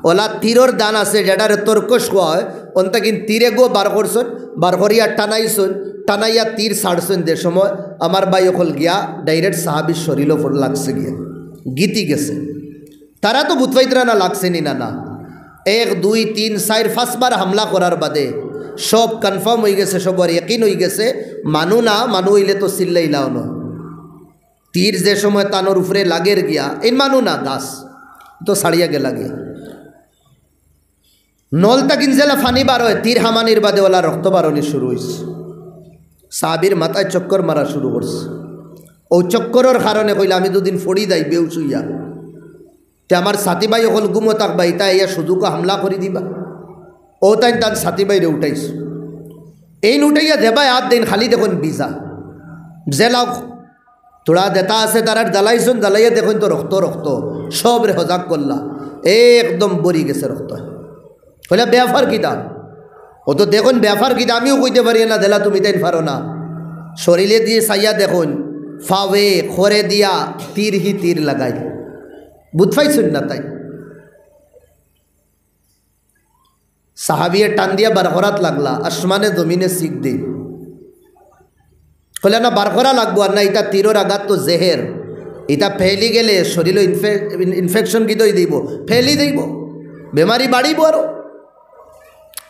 ওলা তীরর দান আছে যেটারে তরকশ কোয়া হয়, অন্তা কিন্তু তীরে গো বার করছেন, বার করিয়া টানাইছেন, টানাইয়া তীর ছাড়ছেন। যে সময় আমার বাই অকল গিয়া ডাইরেক্ট সাহাবির শরীরও ফোর লাগছে, গিয়া গীতি গেছে। তারা তো বুথবাইতরা না লাগছে নি না, না 1 2 3 4 5 বার হামলা করার বাদে সব কনফার্ম হয়ে গেছে, সবার ইয়াকিন হয়ে গেছে, মানু না মানু হইলে তো চিল্লাইলাও না। তীর যে সময় তানোর উপরে লাগের গিয়া এই মানু না গাছ তো ছাড়িয়া গেলা গিয়া নলতা কিনজেলা ফানি বার হয়, তীর হামানির বাদে ওলা রক্ত বারণি শুরু হয়েছে। সাহাবীর মাথায় চক্কর মারা শুরু করছে। ও চক্করের কারণে কইলা আমি দুদিন ফড়ি যাই বেউস হইয়া, তে আমার সাথী ভাই হল গুমো থাকবা, ইতা ইয়া সুযোগ হামলা করে দিবা। ও তাই তার সাথী ভাইরে উঠাইছ, এই উঠাইয়া দেবাই আধ দিন খালি দেখুন বিজা জেলাও তোড়া দেতা আছে তারার জ্বালাইছুন, জ্বালাইয়া দেখুন তো রক্ত রক্ত সব রে হজাক করলা, একদম বরি গেছে রক্ত। কইলা ব্যাপার কি দাম, ও তো দেখুন ব্যাপার কি, আমিও কইতে পারি না দেলা তুমি তাই পারো না। শরীরে দিয়ে চাইয়া দেখুন ফাওয়ে খরে দিয়া তীর হি তীর লাগাই, বুঝ পাইছুন না? তাই সাহাবিয়ে টান দিয়া বারখরাত লাগলা, আসমানে জমিনে শিখ দে। কইলা না বারখরা লাগবো আর না, এটা তীরের আঘাত তো জেহের, এটা ফেলি গেলে শরীর ইনফেকশন কি দই দিব, ফেলি দিব, বেমারি বাড়িব আরো।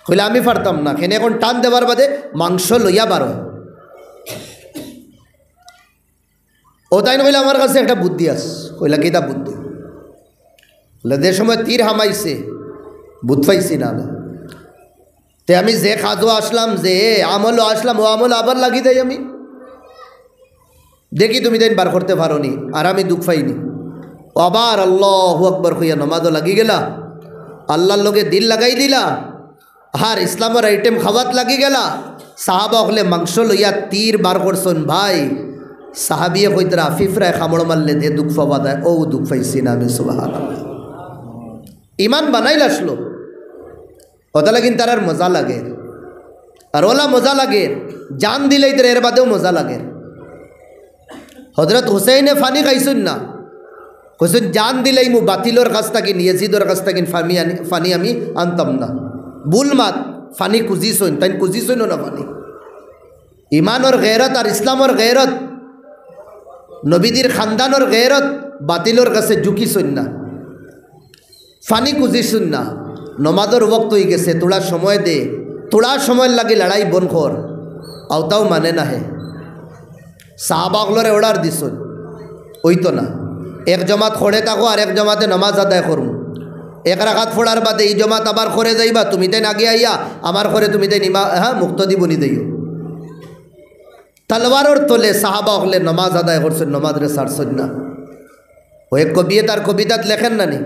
কইলা আমি পারতাম না, কেন এখন টান দেবার বাদে মাংস লইয়া বারো। ও তাই না, কইলা আমার কাছে একটা বুদ্ধি আছে। কইলা কি তা বুদ্ধি? বলে যে সময় তীর হামাইছে বুধ পাইছি না আমি, তে আমি যে কাজও আসলাম, যে আমলও আসলাম, ও আমল আবার লাগি দেয় আমি, দেখি তুমি তাই বার করতে পারো নি, আর আমি দুঃখ পাইনি। আবার আল্লাহু আকবার কইয়া নমাজও লাগি গেলা, আল্লাহর লগে দিল লাগাই দিলা, আর ইসলামের আইটেম খাওয়াত লাগি গেলা। সাহাবা হলে মাংস লইয়া তীর বার করছেন ভাই, সাহাবিয়ে কইতরা আফিফরায় খামড় মারলে দে দুঃখ পাওয়া দেয়, ও দুঃখ পাইছি না আমি। সুবহানাল্লাহ, ইমান বানাইল আসলো, ওটা কিন্তু তার আর মজা লাগে, আর ওলা মজা লাগে জান দিলেই তো এর বাদেও মজা লাগে। হজরত হুসেইনে ফানি খাইছুন না, কইসুন জান দিলেই মু বাতিলর কাছ থেকে ইয়াজিদর কাছ থেকে ফানি আমি আনতাম না। বুল মাত ফানি কুজিছুন, তাই কুজিছুন না ফানি। ইমানর গেরত আর ইসলামর গেরত, নবীদের খানদানর গেরত বাতিলর কাছে ঝুঁকিছুন না, ফানি কুজিছুন না। নমাজর ওক্ত হয়ে গেছে, তোড়া সময় দে, তোড়া সময় লাগে লড়াই বন কর, আওতাও মানে না হে। সাহাবাগলরে অর্ডার দিছুন, ওই তো না এক জমাত খড়ে থাকো আর এক জমাতে নমাজ আদায় করুন, এক রাখাত ফোড়ার বাদে এই জমাত আবার করে যাইবা, তুমি তাই আগে আইয়া আমার ঘরে তুমি তাই নিমা হ্যাঁ মুক্তদি বনি দিও। তলওয়ারর তোলে সাহাবা হলে নমাজ আদায় করছেন, নমাজরে ছাড়ছেন না। ও এক কবি তার কবিতাত লেখেন না নি,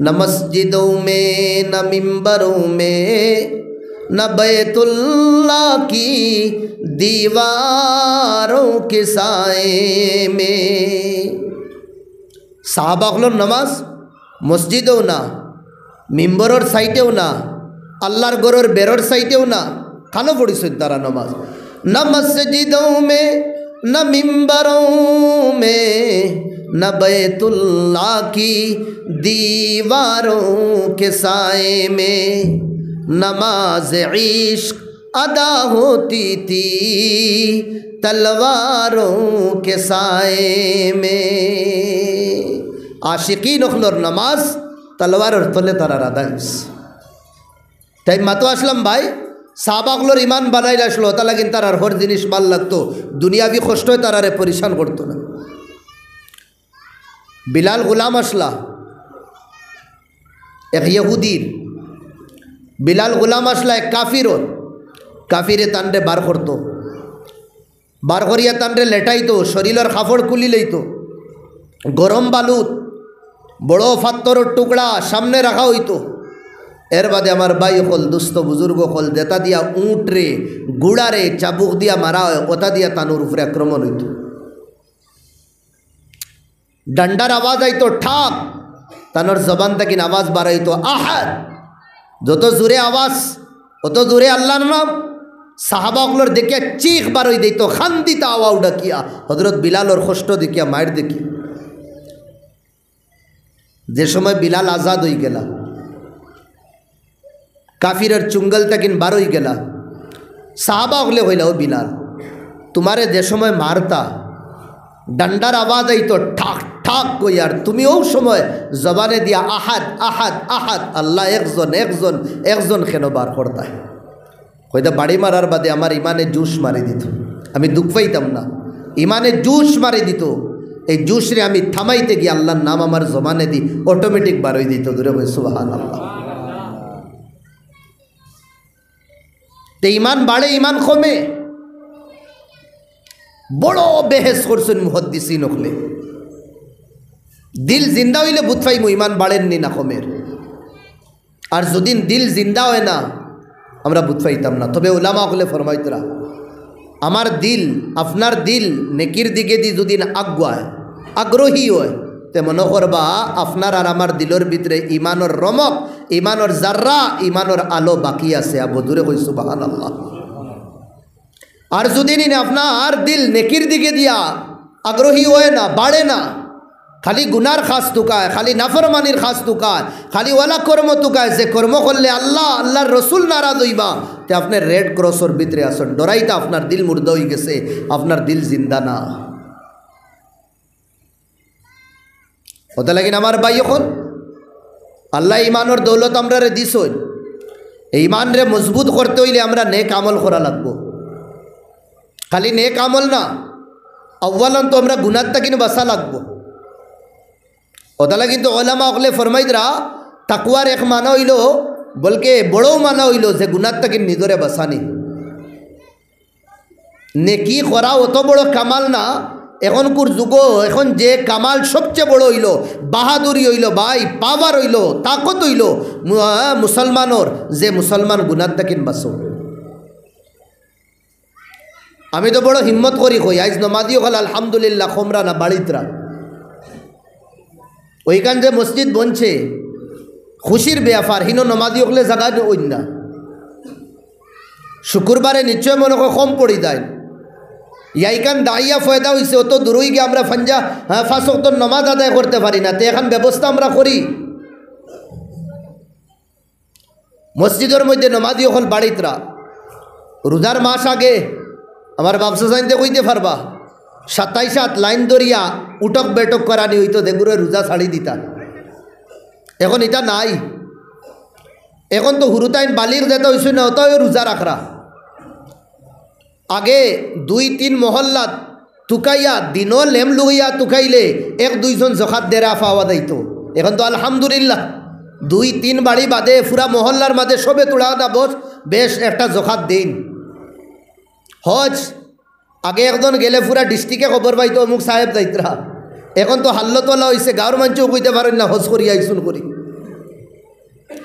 न मस्जिदों में न मिंबरों में न बैतुल्लाह की दीवारों के साए में। साहबा হলোর নামাজ মসজিদেও না, মিম্বরের সাইটেও না, আল্লাহর ঘরের বেরোর সাইটেও না, খানো পড়িছেন তারা নামাজ। न मस्जिदों में न मिंबरों में न बैतुल्लाह की दीवारों के साए में नमाज इश्क अदा होती थी तलवारों के साए में। आशिकीन ओखलोर नमाज तलवारोर तले तारार आदाय তাই মাতো আসলাম ভাই, সাহাবাগুলোর ইমান বানাই আসলো, তাহলে কিন্তু তার হর জিনিস ভাল লাগতো, দুনিয়াবি কষ্টই তারারে পরিশান করতো না। বিলাল গুলাম আসলা এক ইহুদির, বিলাল গুলাম আসলা এক কাফিরর, কাফিরে তানরে বার করতো, বার করিয়া তানরে লেটাইতো, শরীরের কাপড় খুলি লইতো, গরম বালুত বড় ফাত্তরের টুকরা সামনে রাখা হইতো। এর বাদে আমার ভাই হল দুস্থ বুজুর্গ হল দেতা দিয়া উঁট রে গুড়ারে চাবুক দিয়া মারা হয়, ওটা দিয়া তানুর উপরে আক্রমণ হইত। ডান্ডার আওয়াজ আইতো ঠাক, তানোর জবান থেকে আওয়াজ বাড়াইতো আহাদ, যত জোরে আওয়াজ অত জোরে আল্লাহর নাম। সাহাবাগুলোর দেখিয়া চিখ বারই দিত, খান্দিতা আওয়াজ ডাকিয়া। হজরত বিলালর কষ্ট দেখিয়া মায়ের দেখি, যে সময় বিলাল আজাদ হয়ে গেলা, কাফিরের চুঙ্গল তাকিন বার হয়ে গেলা, সাহাবা হলে হইলা ও বিলাল তোমারে যে সময় মারতা ডান্ডার আওয়াজ আইতো ঠাক ঠাক কই, আর তুমি ও সময় জবানে দিয়া আহাদ আহাদ আহাদ আল্লাহ একজন একজন একজন কেন বার করতা। হয়তো বাড়ি মারার বাদে আমার ইমানে জুস মারি দিত, আমি দুঃখ পাইতাম না, ইমানে জুস মারি দিত। এই জুস রে আমি থামাইতে গিয়ে আল্লাহর নাম আমার জমানে দি অটোমেটিক বারই দিত। দূরে বলে সুবহানাল্লাহ। তো ইমান বাড়ে, ইমান কমে। বড় বেহেস করছেন মুহাদ্দিসিন হলে, দিল জিন্দা হইলে বুঝ পাইমু ইমান বাড়েননি না কমের। আর যদিন দিল জিন্দা হয় না আমরা বুঝ পাইতাম না। তবে উলামা হলে ফরমাইতরা, আমার দিল আপনার দিল নেকির দিকে দি যদি আগুয়ায়, আগ্রহী হয়, তে মনে করবা আপনার আর আমার দিলের ভিতরে ইমানের রমক, ইমানের জাররা, ইমানের আলো বাকি আছে। আবদুরে কই সুবহানাল্লাহ। আর যদি আপনার দিল নেকির দিকে দিয়া আগ্রহী হয় না, বাড়ে না, খালি গুনার খাস তুকায়, খালি নাফরমানির খাস তুকায়, খালি ওয়ালা কর্ম তুকায়, যে কর্ম করলে আল্লাহ আল্লাহর রসুল নারাজ হইবা, তে আপনি রেড ক্রসর ভিতরে আসেন। ডরাইতা আপনার দিল মুর্দা হয়ে গেছে, আপনার দিল জিন্দা না। হতে লাগিন আমার ভাই, এখন আল্লাহ ইমানের দৌলত আমরা রে দিস, এই ইমান রে মজবুত করতে হইলে আমরা নেক আমল করা লাগবো। খালি নেক আমল না, আউ্বালান তো আমরা গুনার তাকিন বাসা লাগবো। ওদালা কিন্তু ওলামা অকলে ফরমাইদরা তাকুয়ার এক মানা হইল, বলকে বড়ও মানা হইল যে গুনার তাকিন নিজরে বাসানি। নেকি করা অত বড় কামাল না, এখনকার যুগ, এখন যে কামাল সবচেয়ে বড় হইল, বাহাদুরি হইল ভাই, পাওয়ার হইল, তাকত হইল মুসলমানর, যে মুসলমান গুনার তাকিন বাসো। আমি তো বড় হিম্মত করি কই, আজ নমাদিও হল আলহামদুলিল্লাহ খমরা না বাড়িতরা। ওইখান যে মসজিদ বনছে খুশির ব্যাপার, হিনো নমাদি হলে জায়গা ওই না। শুক্রবারে নিশ্চয় মনে হয় কম পড়ি যায়। ইয়াইখান দাইয়া ফয়দা হয়েছে, অত দূরই গিয়ে আমরা ফাঞ্জা ফাঁস ওয়াক্ত নমাজ আদায় করতে পারি না। তো এখন ব্যবস্থা আমরা করি, মসজিদের মধ্যে নমাদি হল বাড়িতরা। রোজার মাস আগে আমার ব্যবসা জানতে কইতে পারবা, 27 লাইন দরিয়া উটক বেটক করানি হইতো, দেগুরে রোজা ছাড়ি দিতা। এখন এটা নাই। এখন তো হুরুতাইন বালির যেতে হয়েছে না, ওটাও রোজা রাখরা। আগে 2-3 মহল্লা তুকাইয়া দিনও লেম লুইয়া তুকাইলে 1-2 জন জখাত দেরা পাওয়া যাইত। এখন তো আলহামদুলিল্লাহ 2-3 বাড়ি বাদে পুরা মহল্লার মাঝে সবে তোড়া না বস বেশ একটা জখাত দিন। হজ আগে একজন গেলে পুরা ডিস্ট্রিক্টে খবর পাইতো অমুক সাহেব যাইতরা। এখন তো হাল্লতলা হয়েছে, গাঁর মানুষও কইতে পারেন না হজ করি আইসুন করি।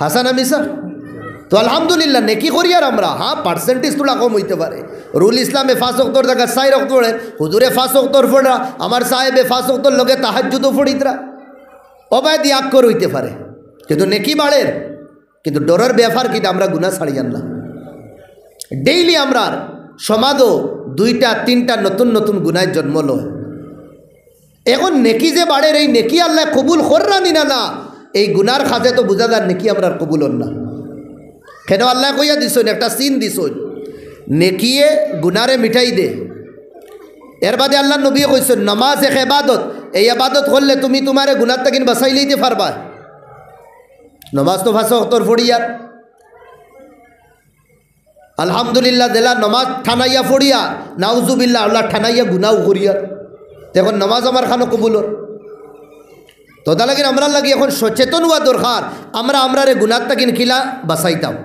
হাসান আমি স্যার তো আলহামদুলিল্লাহ নেকি করি। আর আমরা পার্সেন্টেজ তোলা কম হইতে পারে। রুল ইসলামে 5 ওয়াক্তর জায়গা 4 ওয়াক্ত পড়ে, হুজুরে 5 ওয়াক্তর পড়া, আমার সাহেবে 5 ওয়াক্তর লগে তাহাজ্জুদও পড়িতরা। অবায় দিয়ে আক্কর হইতে পারে, কিন্তু নেকি বাড়ের। কিন্তু ডরের ব্যাপার কিনা আমরা গুনাহ ছাড়ি জানলাম। ডেইলি আমরা সমাজও 2-3টা নতুন নতুন গুনায় জন্ম লয়। এখন নেকি যে বাড়ের, এই নেকি আল্লাহ কবুল কররানি না না, এই গুনার খাজে তো বোঝা যার নেকি আমরা কবুল হন না। কেন আল্লাহ কইয়া দিছন, একটা সিন দিছন, নেকিয়ে গুনারে মিঠাই দে। এর বাদে আল্লাহ নবী কইছেন নামাজ এক ইবাদত, এই ইবাদত করলে তুমি তোমারে গুনার তাকিন বাঁচাই লইতে পারবা। নামাজ তো 5 ওয়াক্তর পড়িয়ার আলহামদুলিল্লাহ দিলা, নমাজ ঠানাইয়া ফড়িয়া নাউজুবিল্লাহ আল্লাহ ঠানাইয়া গুনাও করিয়ার। এখন নমাজ আমার খানো কবুলর। তো তা লাগে আমরা লাগি এখন সচেতন হওয়া দরকার। আমরা রে গুনার তাকিন কিলা বাঁচাইতাম।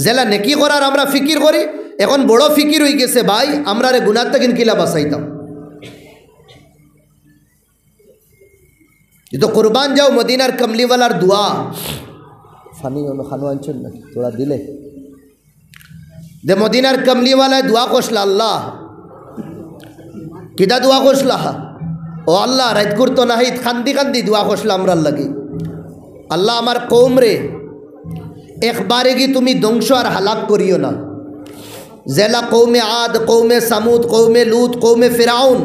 জেলা নেকি করার আমরা ফিকির করি, এখন বড় ফিকির হয়ে গেছে ভাই আমরা রে গুনার তাকিন কিলা বাঁচাইতাম। তো কুরবান যাও মদিনার কমলিওয়ালার দোয়া ফানি খানো আনছেন না তোরা দিলে যে মদিনার কমলিওয়ালায় দোয়া করছিল, আল্লাহ কিদা দোয়া করছিলা, ও আল্লাহ রাত করতো না হিত কান্দি কান্দি দোয়া করছিল আমরা লাগি, আল্লাহ আমার কৌম রে একবারে কি তুমি ধ্বংস আর হালাক করিও না। জেলা কৌমে আদ, কৌমে সামুদ, কৌমে লুত, কৌমে ফিরাউন,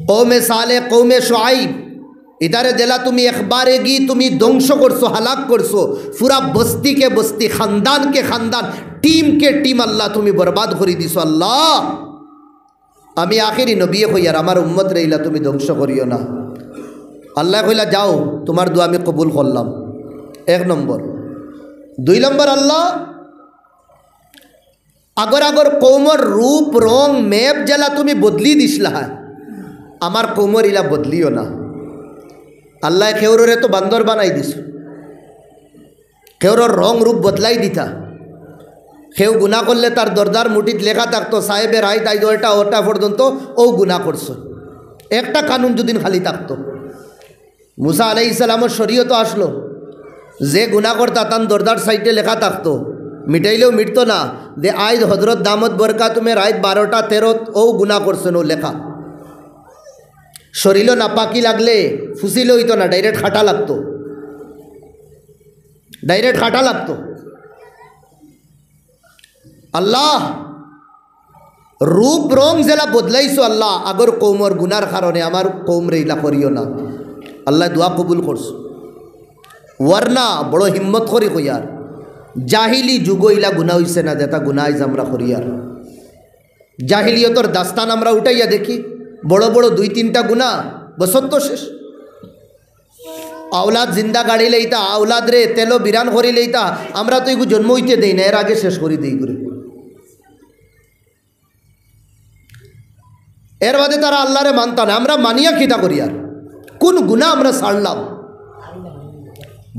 কৌমে সালে, কৌমে শুআইব, इधरे दिला तुम्हें एकबारेगी तुम्हें ध्वंस करसो, हलाक करसो, पूरा बस्ती के बस्ती, खानदान के खानदान, टीम के टीम अल्लाह तुम्हें बर्बाद करी दिसो। अल्लाह आमी आखिरी नबी कइयार आमार उम्मत रहिला तुम्हें ध्वंस करियो ना। अल्लाह कइला जाओ तुम्हार दुआ मैं कबूल करलाम। 1 नम्बर। 2 नम्बर अल्लाह আগর আগর কৌমর রূপ রং মেপ জেলা তুমি বদলি দিসলা, আমার কৌমর ইলা বদলিও না। আল্লাহ খেউরে তো বান্দর বানাই দিস, খেউরর রং রূপ বদলাই দিতা। কেউ গুণা করলে তার দরদার মুঠিত লেখা থাকতো সাহেবের আই তাই ওটা ওটা পর্যন্ত ও গুণা করছো, একটা কানুন যদি খালি থাকতো। মুসা আলাইহিস সালামের শরীয়ত আসলো, যে গুণা করতা তার দরদার সাইডে লেখা থাকতো, মিটাইলেও মিটতো না যে আইজ হজরত দামত বরকাতুমের রাত 12টা 13 ও গুণা করছেন ও লেখা। শরীরও নাপাকি লাগলে ফুসিলে হইতো না, ডাইরেক্ট খাটা লাগতো, ডাইরেক্ট খাটা লাগতো। আল্লাহ রূপ রং জেলা বদলাইছো আল্লাহ আগর কৌমর গুনার কারণে আমার কৌমরে ইলা করিও না। আল্লাহ দোয়া কবুল করছো। ওয়ারনা বড় হিম্মত করি কইয়ার জাহিলি যুগ ইলা গুণা হইছে না, যেটা গুণা আইজ আমরা করিয়ার। জাহিলিয়তর দাস্তান আমরা উঠাইয়া দেখি, বড় বড় 2-3টা গুণা বছর তো শেষ। আওলাদ জিন্দা গাড়ি লইতা, আওলাদ রে তেলো বিরান করি লইতা, আমরা তো এগুলো জন্ম হইতে দেই না, এর আগে শেষ করি দিই করে। এর বাদে তারা আল্লাহরে মানতা না, আমরা মানিয়া খিতা করি আর কোন গুণা আমরা ছাড়লাম।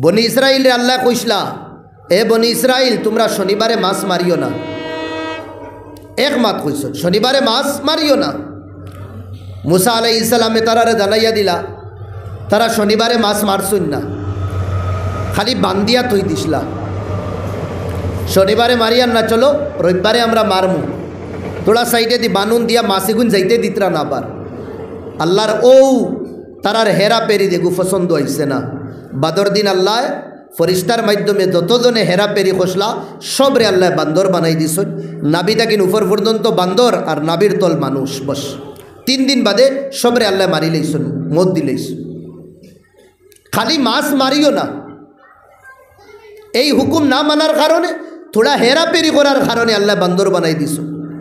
বনি ইসরাইল রে আল্লাহ কইসলা, এ বনি ইসরাইল তোমরা শনিবারে মাছ মারিও না, এক মাত কইস শনিবারে মাছ মারিও না। মুসা আলাইহিস সালামে তারারে জানাইয়া দিলা, তারা শনিবারে মাছ মারছুন না, খালি বান্দিয়া তুই দিসলা। শনিবারে মারিয়ান না, চলো রবিবারে আমরা মারমু, তোরা সাইডে দি বানুন দিয়া মাসিগুন যাইতে দিতরা না। আবার আল্লাহর ও তারার হেরা পেরি দেখু পছন্দ হয়েছে না। বাদর দিন আল্লাহ ফরিস্তার মাধ্যমে যতজনে হেরা পেরি খসলা সবরে আল্লাহ বান্দর বানাই দিস। নাবি তাকিন উপর পর্যন্ত বান্দর আর নাবির তল মানুষ, বস 3 দিন বাদে সবরে আল্লাহ মারি লইছুন, মত দিলেইস। খালি মাছ মারিও না, এই হুকুম না মানার কারণে থোড়া হেরা পেরি করার কারণে আল্লাহ বান্দর বানাই দিস।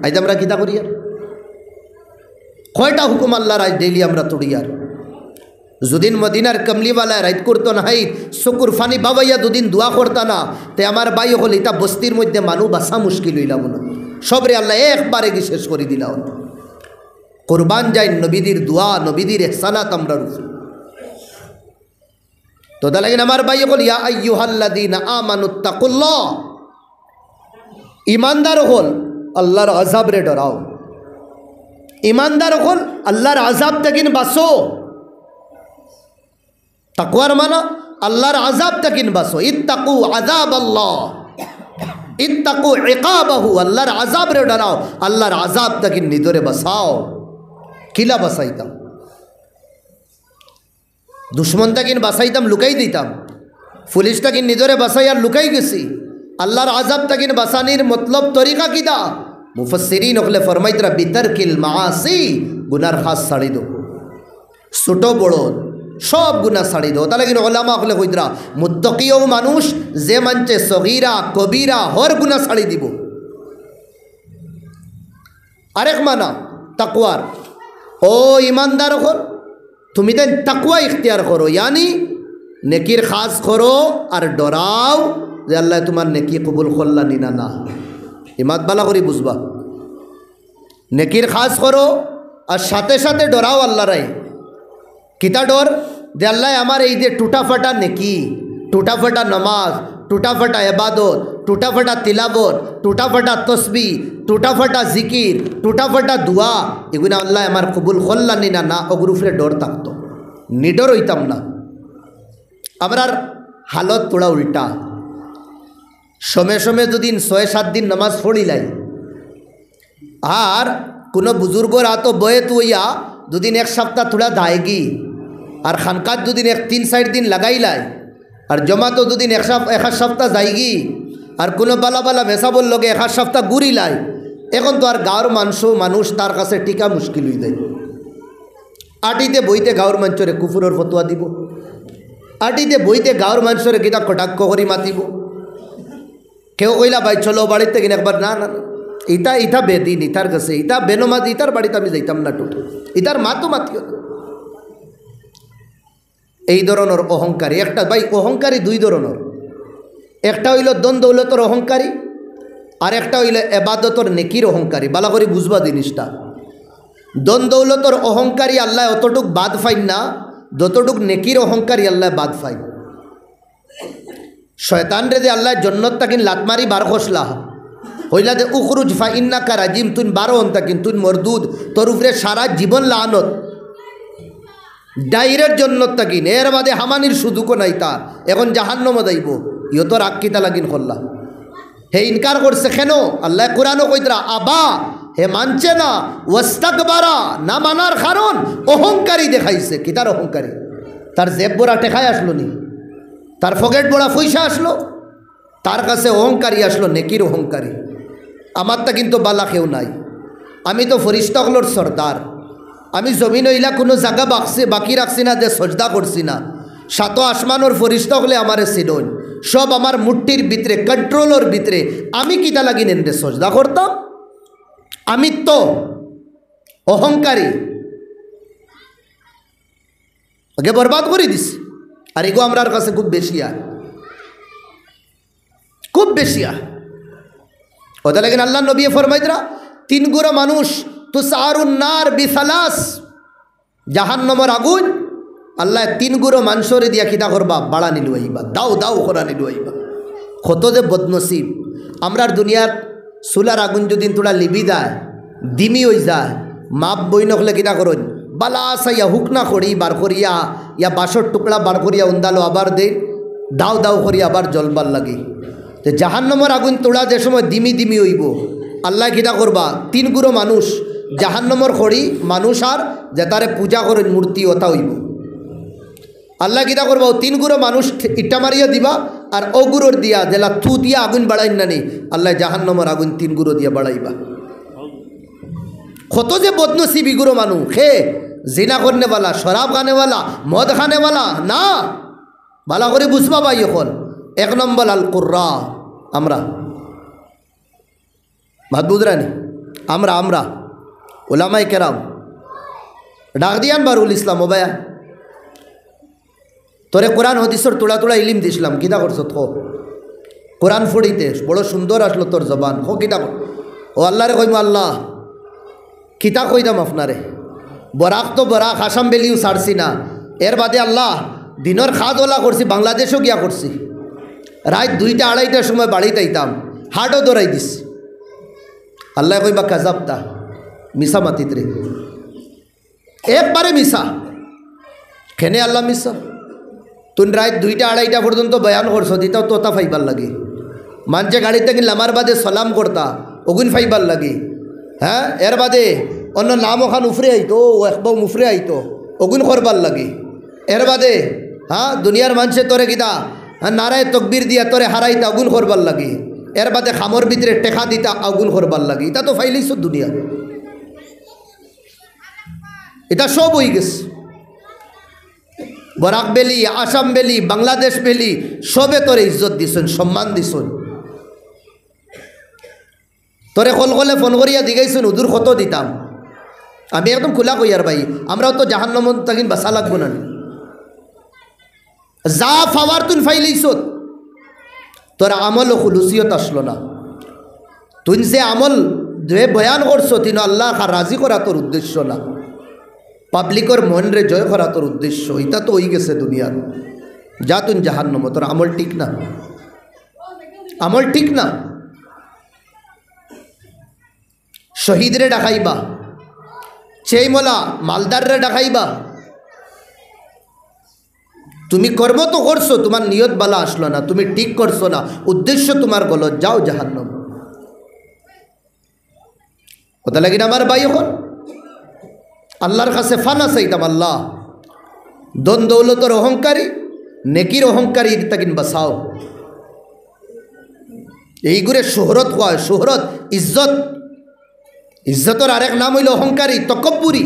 আজ আমরা কিতা করি আর কয়টা হুকুম আল্লাহর আজ ডেইলি আমরা তুড়িয়ার। যদিন মদিনার কমলিওয়ালায় রাইত করতো না, হাই চকুর ফানি বাবাইয়া দুদিন দোয়া করতা না, তে আমার বাই হল এটা বস্তির মধ্যে মানুষ বাসা মুশকিল হইলাম না, সবরে আল্লাহ একবারে কি শেষ করে দিলাম। কোরবান যাই নবীদের দোয়া, নবীদের ইহসানাত আমরা রুফি। তো দালাইন আমার ভাই বল, ইয়া আইয়ুহাল্লাযীনা আমানুত্তাকুল্লাহ, ইমানদার হল আল্লাহর আযাব রে ডরাও। ইমানদার হল আল্লাহর আযাব থেকে বাঁচো। তাকওয়ার মানা আল্লাহর আযাব থেকে বাঁচো। ইত্তাকু আযাবাল্লাহ, ইত্তাকু ইকাবাহু, আল্লাহর আযাব রে ডরাও, আল্লাহর আযাব থেকে নিদরে বাঁচাও। কিলা বাঁচাইতাম? দুশ্মন তাকিন বাঁচাইতাম, লুকাই দিতাম। পুলিশ তাকিন নিজরে বাঁচাই আর লুকাই গেছি। আল্লাহর আযাব তাকিন বাঁচানির মতলব তরিকা কিদা? মুফাসসিরিন হলে ফরমাইতরা বিতারকিল মাআসি, গুনার খাস ছাড়ি দো, ছোট বড় সব গুনাহ ছাড়ি দো। তাহলে কিন্তু ওলামা হলে কইতরা মুত্তাকিও মানুষ যে মানছে সগীরা কবিরা হর গুনাহ ছাড়ি দিব। আরেক মানা তাকওয়ার, ও ইমানদার হল তুমি দেন তাকওয়া ইখতিয়ার করো, यानी নেকির খাস করো আর ডরাও যে আল্লাহ তোমার নেকি কবুল করলা নিনা না। ইমাদ বালা করি বুঝবা, নেকির খাস করো আর সাথে সাথে ডরাও আল্লাহ রাই। কিতা ডর? যে আল্লাহ আমার এই যে টুটা ফাটা নেকি, টুটা ফাটা নমাজ, টুটা ফাটা ইবাদত, টুটা ফাটা তিলাবত, টুটা ফাটা তসবি, টুটা ফাটা জিকির, টুটা ফাটা দোয়া, এগুলো আল্লাহ আমার কবুল করলা নিনা না, ওগুরুফরে ডর থাকতো, নিডর হইতাম না। আমরার হালত তোড়া উল্টা। সময়ে সময়ে দুদিন 6-7 দিন নামাজ পড়িলাই, আর কোনো বুজুর্গর আতো বয়ে তুইয়া দুদিন 1 সপ্তাহ তোড়া দায়গি, আর খানকাত দুদিন 3-4 দিন লাগাইলাই, আর জমা তো দুদিন 1 সপ্তাহ যাইগি, আর কোনো বালা বালা মেসাবর লগে 1 সপ্তাহ ঘুরিলাই। এখন তো আর গাঁর মানুষ তার কাছে টিকা মুশকিল হয়ে যায়। আটিতে বইতে গাঁর মানুষরে কুফুরের ফতোয়া দিব, আটিতে বইতে গাঁর মানুষরে কিতা কটাক্ষ করি মাতিব। কেউ কইলা ভাই চলো বাড়িতে কিনা একবার, না না ইটা ইটা বেদিন, ইটার কাছে ইটা বেনমাজ, ইটার বাড়িতে আমি যাইতাম না, টুটু ইটার মাতো মাতিও না। এই ধরনের অহংকারী একটা ভাই, অহংকারী 2 ধরনের। একটা হইল দন দৌলতর অহংকারী, আর একটা হইল এবাদতর নেকির অহংকারী। বালা করে বুঝবা জিনিসটা। দন দৌলতর অহংকারী আল্লাহ অতটুক বাদ ফাইন না যতটুক নেকির অহংকারী আল্লাহ বাদ ফাইন। শয়তান রে যে আল্লাহ জন্নত তাকিন লাতমারি বার খসলা হইলা যে উখরুজ ফা ইন্নাকা রাজিম, তুই বারো হন তাকিন, তুই মরদুদ, তোর উপরে সারা জীবন লানত, ডাইরেক্ট জন্নত তাকিন, এর বাদে হামানির সুযোগও নাই তার, এখন জাহান্নামে যাইব। ইয় তোর আক্কিতা লাগিন করলা। হে ইনকার করছে কেন? আল্লাহ কোরআনও কইতরা আবা, হে মানছে না, ওয়াস্তাকবারা, না মানার কারণ অহংকারী দেখাইছে। কি তার অহংকারী? তার জেব বড়া টেকায় আসলো নি, তার ফকেট বড়া পয়সা আসলো, তার কাছে অহংকারী আসলো, নেকির অহংকারী। আমারটা কিন্তু বালা কেউ নাই, আমি তো ফরিস্তাগুলোর সর্দার, আমি জমিন হইলা কোনো জায়গা বাকি রাখছি না যে সজদা করছি না। সাত আসমানোর ফরিস্তা হলে আমারে সিডন, সব আমার মুট্টির ভিতরে, কন্ট্রোলের ভিতরে, আমি কিতা লাগি নেন রে সজদা করতাম? আমি তো অহংকারী, আগে বরবাদ করে দিস। আর এগো আমরার কাছে খুব বেশি আর খুব বেশি আর ওটা লাগেন। আল্লাহ নবী ফরমাইতরা তিন গুড়ো মানুষ তুসারুন্নার বিসালাস, জাহান্নামের আগুন আল্লাহ তিন গুড়ো মানুষরে দিয়া কিতা করবা? বাড়া নিলু আইবা, দাও দাও করা নিলু আইবা। কত যে বদনসিব আমরার দুনিয়ার চুলার আগুন যদি তোরা লিবি দেয়, দিমি হয়ে যায়, মাপ বই নকলে কিতা করুন বালা সাইয়া হুকনা করি বার করিয়া, ইয়া বাঁশর টুকরা বার করিয়া উন্দালো আবার দে, দাও দাও করিয়া আবার জলবার লাগে। তো জাহান্নামের আগুন তোড়া যে সময় দিমি দিমি হইব, আল্লাহ কিতা করবা? তিন গুড়ো মানুষ জাহান্নামের খড়ি মানুষ আর যে তারে পূজা করেন মূর্তি ওটা হইব। আল্লাহ কিতা করবা? ও তিন গুড়ো মানুষ ইটা মারিয়া দিবা, আর ও গুড়োর দিয়া জেলা থু দিয়া আগুন বাড়াই নানি, আল্লাহ জাহান্নামের আগুন তিন গুড়ো দিয়া বাড়াইবা। কত যে বদনসিবি গুড়ো মানুষ, হে জিনা করনেওয়ালা, শরাব খানেওয়ালা, মদ খানেওয়ালা না, ভালো করে বুঝবা ভাই। এখন এক নম্বর আল কুর্রা, আমরা ভাত বুঝরানি, আমরা ওলামাই কেরাম ডাক দিয়ান বারুল ইসলাম ও ভাইয়া, তোরে কোরআন হদিসর তোড়া তোড়া ইলিম দিছিলাম, কিতা করছ? থো কোরআন ফুড়িতে বড় সুন্দর আসলো তোর জবান, হো কিতা কর? ও আল্লাহরে কইমু আল্লাহ কিতা কইতাম আপনারে, বরাক তো বরাক আসাম বেলিও ছাড়ছি না, এর বাদে আল্লাহ দিনের খাওয়া করছি, বাংলাদেশও গিয়া করছি, রাত 2টা 2:30টার সময় বাড়িতে আইতাম, হাটও দৌড়াই দিস। আল্লাহ কইবা কাজাবতা, মিশা মাতিত রে, একবারে মিশা। কেনে আল্লাহ মিশা? তুই রাত 2টা 2:30টা পর্যন্ত বয়ান করছো, দিতাও তোতা ফাইবার লাগে, মানছে গাড়িতে কিনলে আমার বাদে সালাম করতা, অগুন ফাইবার লাগে। হ্যাঁ, এর বাদে অন্য নাম ওখান উফরে আইতো, ও একবার উফরে আইতো, অগুন করবার লাগে। এর বাদে হ্যাঁ দুনিয়ার মানুষে তোরে কিতা নারায় তকবির দিয়া তোরে হারাইতা, আগুন করবার লাগে। এর বাদে খামর ভিতরে টেকা দিতা, আগুন করবার লাগে। এটা তো ফাইলিস দুনিয়া, এটা সব হয়ে গেছে। বরাক বেলি, আসাম বেলি, বাংলাদেশ বেলি, সবে তোরে ইজ্জত দিছেন, সম্মান দিছেন। তোরে কল কলে ফোন করিয়া দিগাইছেন হুজুর কত দিতাম। আমি একদম খোলা কই আর ভাই, আমরাও তো জাহান্নাম তাকিন বাসা লাগবো না, যা ফাওয়ার তুই ফাইলিস, তোর আমল ও খুলুসিয়ত আসলো না। তুই যে আমল যে বয়ান করছো, তিন আল্লাহ রাজি করা তোর উদ্দেশ্য না, পাবলিকর মন রে জয় করা তোর উদ্দেশ্য। এটা তো হয়ে গেছে দুনিয়ার, যা তুই জাহান্নাম, তোর আমল ঠিক না, আমল ঠিক না। শহীদরে ডাকাইবা, চেইমলা মালদাররে ডাকাইবা, তুমি কর্ম তো করছো, তোমার নিয়ত বালা আসলো না, তুমি ঠিক করছো না, উদ্দেশ্য তোমার গলত, যাও জাহান্নাম। ওটা লাগিন আমার ভাই, এখন আল্লাহর কাছে ফানা চাইতাম, আল্লাহ দন দৌলতর অহংকারী, নেকির অহংকারী তাকিন বাসাও। এইগুলো শোহরত হয়, শোহরত ইজ্জত, ইজ্জতর আরেক নাম হইল অহংকারী, তকব্বুরি।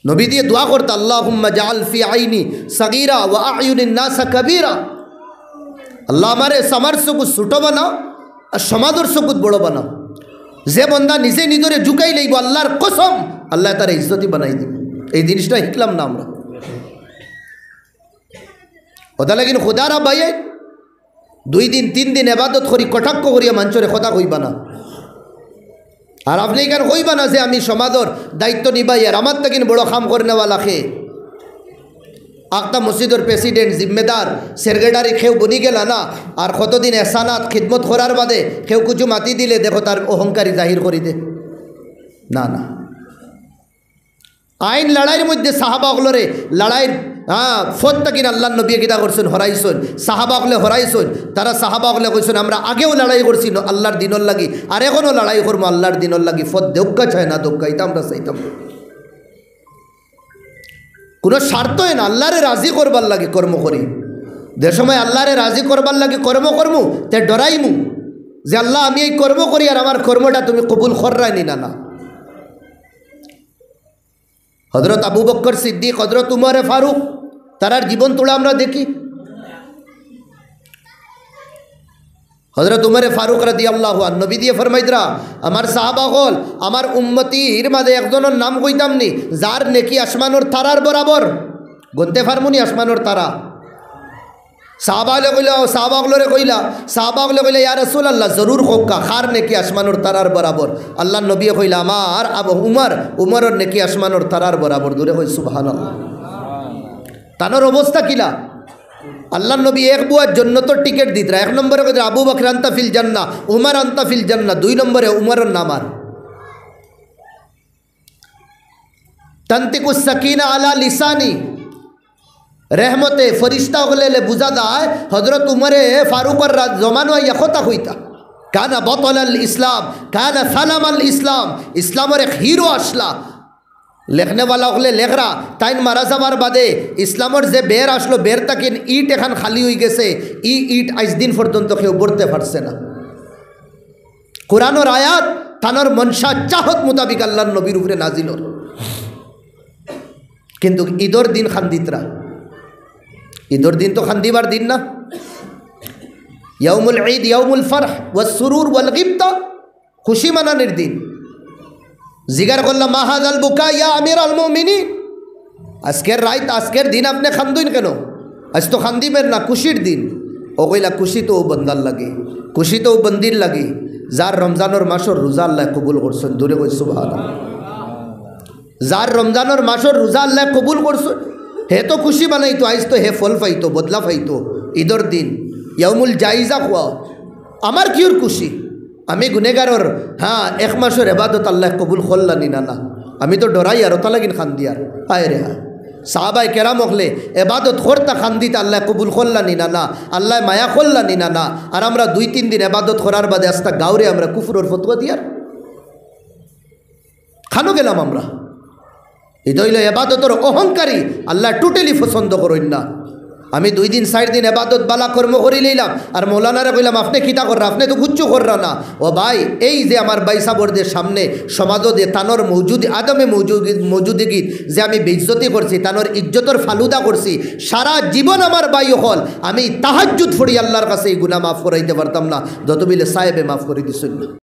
নবী দিয়ে দোয়া করতে, আল্লাহুম্মা জাআল ফি আইনি সাগীরা ওয়া আয়ুনিন নাস কাবীরা, আল্লাহ আমারে আমার চকুত ছোট বানাও আর সমাজের চকুত বড় বানাও। যে বন্দা নিজে নিজরে ঝুঁকাই লইব আল্লাহর কসম, আল্লাহ তার ইজ্জতি বানাই দিব। এই জিনিসটা শিখলাম না আমরা। ওটা লাগিন খুদারা ভাই, 2 দিন 3 দিন এবাদত করি কটাক্ষ করিয়া মানুষের কথা কইবা না। আর আপনি এখানে কইবা না যে আমি সমাজের দায়িত্ব নিবাই আর আমার থেকে বড় কাম করে নেওয়ালাকে একটা মসজিদের প্রেসিডেন্ট জিম্মেদার সেক্রেটারি কেউ বনি গেল না আর কতদিন এসানাত খিদমত করার বাদে কেউ কিছু মাতি দিলে দেখো তার অহংকারী জাহির করি দে না না। আইন লড়াইয়ের মধ্যে সাহাবাগলরে লড়াইয়ের ফতটা কিনা আল্লাহ নবী কিনা করছেন হরাইছেন, সাহাবাগলে হরাইছেন, তারা সাহাবাগলে কইছেন আমরা আগেও লড়াই করছি আল্লাহর দিনর লাগি আর এখনও লড়াই করবো আল্লাহর দিনর লাগি। ফত দৌকা চায় না দৌকা এটা আমরা চাইতাম কোনো স্বার্থই না, আল্লাহরে রাজি করবার লাগে কর্ম করি। যে সময় আল্লাহরে রাজি করবার লাগে কর্ম করমু তে ডরাইমু যে আল্লাহ আমি এই কর্ম করি আর আমার কর্মটা তুমি কবুল কররাই নি না। হযরত আবু বকর সিদ্দিক, হযরত উমর ফারুক, তারার জীবন তোড়া আমরা দেখি। হযরত উমর ফারুক রাদিয়াল্লাহু আনহু নবী দিয়ে ফরমাইদরা আমার সাহাবাগল আমার উম্মতির মাঝে একজনের নাম কইতাম নি যার নেকি আসমানোর তারার বরাবর, গুনতে পারমুনি আসমানোর তারা। সাহাবাগলে কইলা সাহাবাগলরে কইলা সাহাবাগলে কইলা ইয়া রাসূলুল্লাহ জরুর কোকা খার নেকি আসমানোর তারার বরাবর। আল্লাহর নবী কইলা আমার আবু উমরের নেকি আসমানোর তারার বরাবর। দূরে কই সুবহানাল্লাহ। তানোর অবস্থা কিলা আল্লাহর নবী এক বুয়ার জান্নাতের টিকিট দিতরা। 1 নম্বরে কইরা আবু বকর আনতা ফিল জান্নাহ, উমর আনতা ফিল জান্নাহ। 2 নম্বরে উমরের নামার তান্তিকুস সাকিনা আলা লিসানি रहमते फरिश्ता गले बुझा दाय हजरत उमरे फारूकर जमानो यखता हुईता काना बतल अल इस्लाम काना सलाम अल इस्लाम इस्लामर एक हिरो आसला लेखने वाला गले लेखरा ताइन मारा जाबार बादे इस्लामर जे बेर आसलो बेर ताकिन ईट एखान खाली हुई गेছে ईट आज दिन पर्यন্ত কেউ পড়তে পারছে না। কুরআনের আয়াত তানোর মনসা চাহত মোতাবিক আল্লাহর নবীর উপরে নাজিল হল, কিন্তু ঈদের দিন খান্দিতরা ঈদের দিন তো খান্দিবার দিন না। ইয়াউমুল ঈদ ইয়াউমুল ফরহ ওয়াস সুরুর ওয়াল গিবতা, খুশি মানানোর দিন। জিগার করলাম মা হাযাল বুকা ইয়া আমিরাল মুমিনিন, আজকের রাত আজকের দিন আপনি খান্দুন কেন? আজ তো খান্দিবেন না, খুশির দিন। ও কইলা খুশি তো বন্দার লাগে, খুশি তো বন্দির লাগে যার রমজানের মাসের রোজা আল্লাহ কবুল করছেন। দূরে কই সুবহানাল্লাহ। যার রমজানের মাসের রোজা আল্লাহ কবুল করছেন হে তো খুশি বানাইতো, আজ তো হে ফল পাইতো বদলা পাইতো। ঈদের দিন ইয়াউমুল জাইজা খুয়া আমার কিউর খুশি আমি গুনেগারর 1 মাসের এবাদত আল্লাহ কবুল করলানি না না আমি তো ডরাই আর ওটা লাগিন খান্দি আর হায় রে হায়। সাহাবাই কেরাম হলে এবাদত করতা খান্দিতে আল্লাহ কবুল করলানি না না আল্লাহ মায়া করলানি না না আর আমরা 2-3 দিন এবাদত করার বাদে আস্তা গাউরে আমরা কুফরের ফতোয়া দিয়ার খানো গেলাম আমরা। এটা হইল এবাদতের অহংকারী, আল্লাহ টোটালি পছন্দ করেন না। আমি 2 দিন 4 দিন এবাদত বালা কর্ম করে লইলাম আর মৌলানারা কইলাম আপনি কিতা কররা, আপনি তো গুচ্ছ কররা না। ও ভাই এই যে আমার বাইসাবরদের সামনে সমাজও যে তানোর মৌজুদ আদমে মৌজুদিগিত যে আমি বেইজ্জতি করছি, তানোর ইজ্জতর ফালুদা করছি, সারা জীবন আমার বাই হল আমি তাহাজ্জুদ পড়ি আল্লাহর কাছে এই গুনাহ মাফ করাইতে পারতাম না, যত বিলে সাহেবে মাফ করে দিছেন।